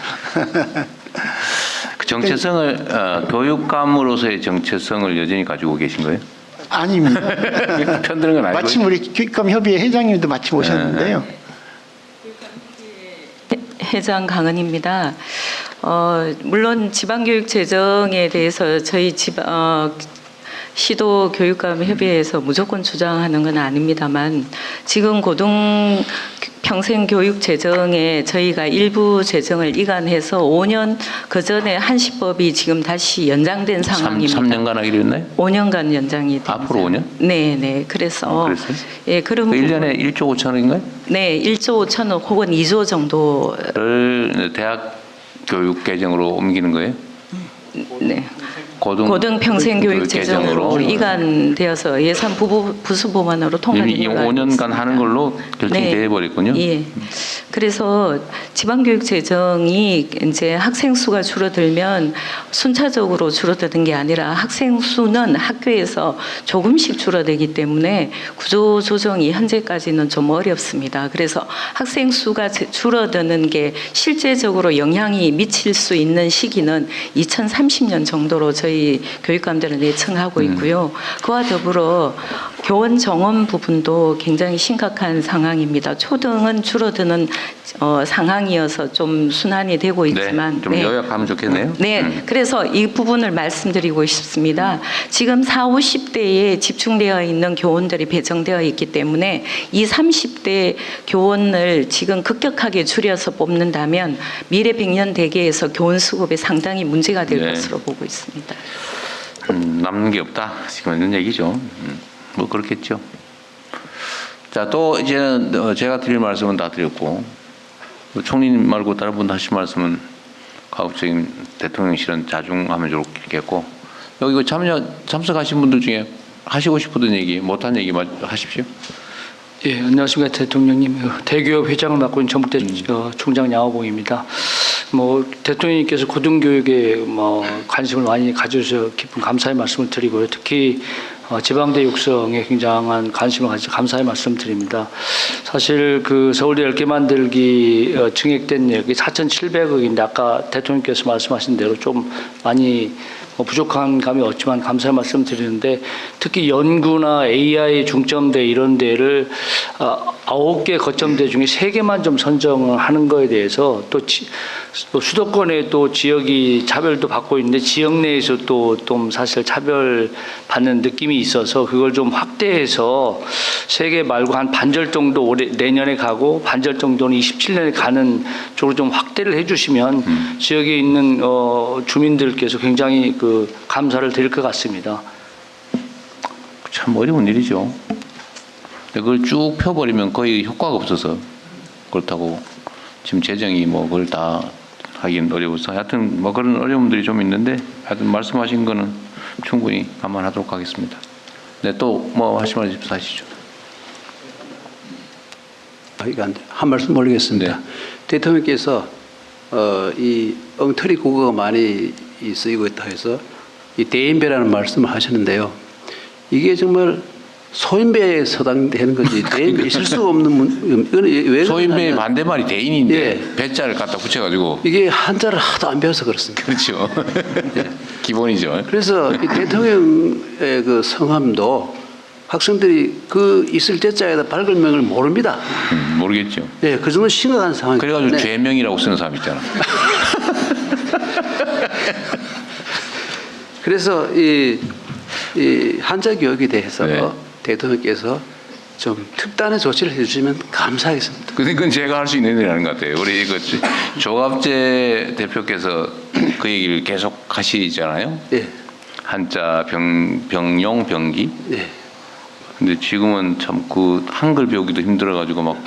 그 정체성을 교육감으로서의 정체성을 여전히 가지고 계신 거예요? 아닙니다. 편드는 건 아니고. 마침 우리 교육감 협의회 회장님도 마침 오셨는데요. 회장 강은입니다. 물론 지방교육 재정에 대해서 저희 시도 교육감 협의회에서 무조건 주장하는 건 아닙니다만 지금 고등 평생 교육 재정에 저희가 일부 재정을 이관해서 5년 그 전에 한시법이 지금 다시 연장된 상황입니다. 3년간 하기로 했나요? 5년간 연장이 됩니다. 앞으로 5년? 네. 그래서 예, 그럼 1년에 1조 5천억인가요? 네, 1조 5천억 혹은 2조 정도를 대학 교육 계정으로 옮기는 거예요? 네. 고등 평생 교육 재정으로 이관되어서 예산 부수 법안으로 통과된 이미 5년간 하는 걸로 결정돼 버렸군요. 예. 그래서 지방교육 재정이 이제 학생 수가 줄어들면 순차적으로 줄어드는 게 아니라 학생 수는 학교에서 조금씩 줄어들기 때문에 구조 조정이 현재까지는 좀 어렵습니다. 그래서 학생 수가 줄어드는 게 실제적으로 영향이 미칠 수 있는 시기는 2030년 정도로 저희 교육감들은 예측하고 있고요. 그와 더불어 교원 정원 부분도 굉장히 심각한 상황입니다. 초등은 줄어드는 상황이어서 좀 순환이 되고 있지만 좀 요약하면 좋겠네요. 네, 그래서 이 부분을 말씀드리고 싶습니다. 지금 40, 50대에 집중되어 있는 교원들이 배정되어 있기 때문에 이 30대 교원을 지금 급격하게 줄여서 뽑는다면 미래 100년 대계에서 교원 수급에 상당히 문제가 될 것으로 보고 있습니다. 남는 게 없다. 지금 있는 얘기죠. 뭐 그렇겠죠. 자, 또 이제는 제가 드릴 말씀은 다 드렸고 총리님 말고 다른 분 하실 말씀은 가급적인 대통령실은 자중하면 좋겠고 여기 참석하신 분들 중에 하시고 싶었던 얘기, 못한 얘기 하십시오. 예, 안녕하십니까 대통령님. 대교협 회장을 맡고 있는 전북대 총장 양호봉입니다. 대통령님께서 고등교육에 관심을 많이 가져주셔서 깊은 감사의 말씀을 드리고요. 특히 지방대 육성에 굉장한 관심을 가지고 감사의 말씀드립니다. 사실 그 서울대 10개 만들기 증액된 여기 4,700억인데 아까 대통령께서 말씀하신 대로 좀 많이 부족한 감이 없지만 감사의 말씀 드리는데 특히 연구나 AI 중점대 이런 데를 9개 거점대 중에 3개만 좀 선정을 하는 거에 대해서 또 수도권에 또 지역이 차별도 받고 있는데 지역 내에서 또 사실 차별 받는 느낌이 있어서 그걸 좀 확대해서 3개 말고 한 반절 정도 내년에 가고 반절 정도는 27년에 가는 쪽으로 좀 확대를 해주시면 지역에 있는 주민들께서 굉장히 감사를 드릴 것 같습니다. 참 어려운 일이죠. 그걸 쭉 펴버리면 거의 효과가 없어서 그렇다고 지금 재정이 그걸 다 하긴 어려워서 하여튼 그런 어려움들이 좀 있는데 하여튼 말씀하신 거는 충분히 감안하도록 하겠습니다. 네, 또 하실 말씀 하시죠. 한 말씀 올리겠습니다. 대통령께서 이 엉터리 국어가 많이 쓰이고 있다 해서 이 대인배라는 말씀을 하시는데요. 이게 정말 소인배에 서당되는 거지 대인배 있을 수 없는 왜 소인배의 반대말이 대인인데 배자를 갖다 붙여가지고 이게 한자를 하도 안 배워서 그렇습니다. 그렇죠. 기본이죠. 그래서 이 대통령의 그 성함도 학생들이 그 있을 때자에다 발글명을 모릅니다. 모르겠죠. 네, 그 정도 심각한 상황. 그래가지고 죄명이라고 쓰는 사람 있잖아. 그래서 이 한자 교육에 대해서 대통령께서 좀 특단의 조치를 해주시면 감사하겠습니다. 그건 제가 할 수 있는 일이라는 것 같아요. 우리 조갑재 대표께서 그 얘기를 계속 하시잖아요. 한자 병용 병기. 네. 근데 지금은 참 그 한글 배우기도 힘들어가지고 막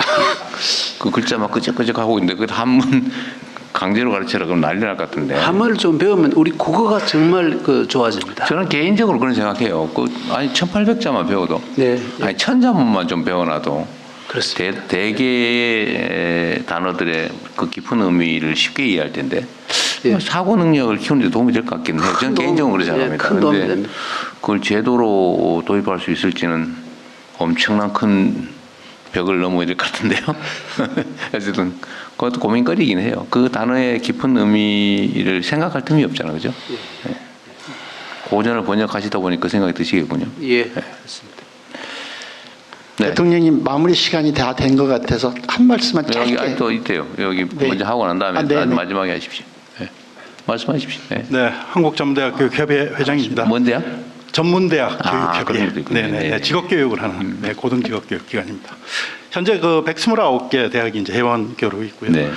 그 글자 막 끄적끄적 하고 있는데 그 한문 강제로 가르치라 그러면 난리 날 것 같은데. 한문을 좀 배우면 우리 국어가 정말 그 좋아집니다. 저는 개인적으로 그런 생각해요. 아니 1800자만 배워도, 네. 아니 1000자문만 좀 배워놔도 그렇습니다. 대개의 단어들의 그 깊은 의미를 쉽게 이해할 텐데 예. 사고 능력을 키우는 데 도움이 될 것 같긴 해요. 저는 개인적으로 그렇게 생각합니다. 큰 도움이 그런데 됩니다. 그걸 제도로 도입할 수 있을지는 엄청난 큰 벽을 넘어야 될 것 같은데요. 어쨌든 그것도 고민거리긴 해요. 그 단어의 깊은 의미를 생각할 틈이 없잖아요, 그죠? 네. 고전을 번역하시다 보니 그 생각이 드시겠군요. 예, 그렇습니다. 네. 대통령님 마무리 시간이 다 된 것 같아서 한 말씀만 짧게. 여기 또 있대요. 여기 네. 먼저 하고 난 다음에 네, 네. 마지막에 하십시오. 네. 말씀하십시오. 네. 네, 한국전문대학 교육협의 회장입니다. 뭔 대학? 전문대학 그런 교육협의 것도 있군요. 네네, 네. 직업교육을 하는 네, 고등직업교육 기관입니다. 현재 그 129개 대학이 이제 회원 교육이 있고요. 네.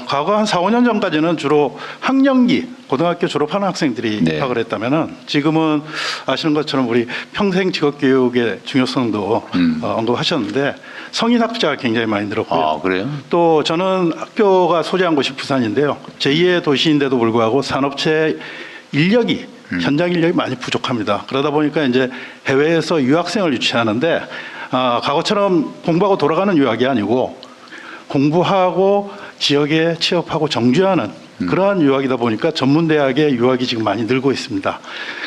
과거 한 4, 5년 전까지는 주로 학령기 고등학교 졸업하는 학생들이 네. 입학을 했다면은 지금은 아시는 것처럼 우리 평생 직업교육의 중요성도 언급하셨는데 성인 학자가 굉장히 많이 늘었고요. 아, 그래요? 또 저는 학교가 소재한 곳이 부산인데요. 제2의 도시인데도 불구하고 산업체 인력이 현장 인력이 많이 부족합니다. 그러다 보니까 이제 해외에서 유학생을 유치하는데 과거처럼 공부하고 돌아가는 유학이 아니고 공부하고 지역에 취업하고 정주하는 그러한 유학이다 보니까 전문대학의 유학이 지금 많이 늘고 있습니다.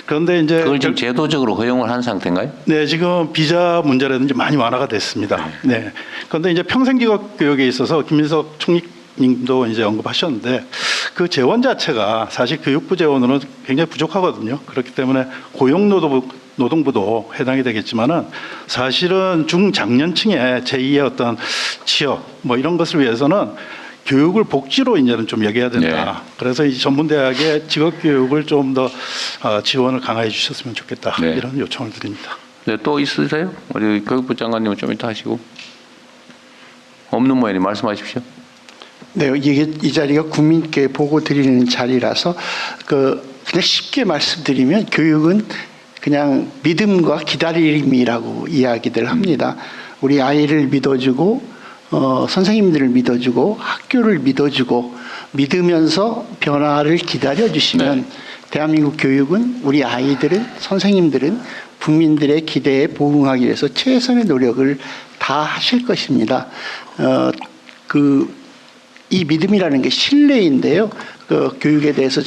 그런데 이제 그걸 지금 제도적으로 허용을 한 상태인가요? 네, 지금 비자 문제라든지 많이 완화가 됐습니다. 네. 그런데 이제 평생직업 교육에 있어서 김민석 총리님도 이제 언급하셨는데 그 재원 자체가 사실 교육부 재원으로는 굉장히 부족하거든요. 그렇기 때문에 고용노동부도 해당이 되겠지만은 사실은 중장년층의 제2의 어떤 취업 뭐 이런 것을 위해서는 교육을 복지로 이제는 좀 여겨야 된다. 네. 그래서 이 전문대학의 직업교육을 좀 더 지원을 강화해 주셨으면 좋겠다. 네. 이런 요청을 드립니다. 네, 또 있으세요? 우리 교육부 장관님은 좀 이따 하시고. 없는 모양이 말씀하십시오. 네, 이 자리가 국민께 보고 드리는 자리라서 그냥 쉽게 말씀드리면 교육은 그냥 믿음과 기다림이라고 이야기들 합니다. 우리 아이를 믿어주고 선생님들을 믿어주고 학교를 믿어주고 믿으면서 변화를 기다려주시면 네. 대한민국 교육은 우리 아이들은 선생님들은 국민들의 기대에 부응하기 위해서 최선의 노력을 다 하실 것입니다. 이 믿음이라는 게 신뢰인데요. 교육에 대해서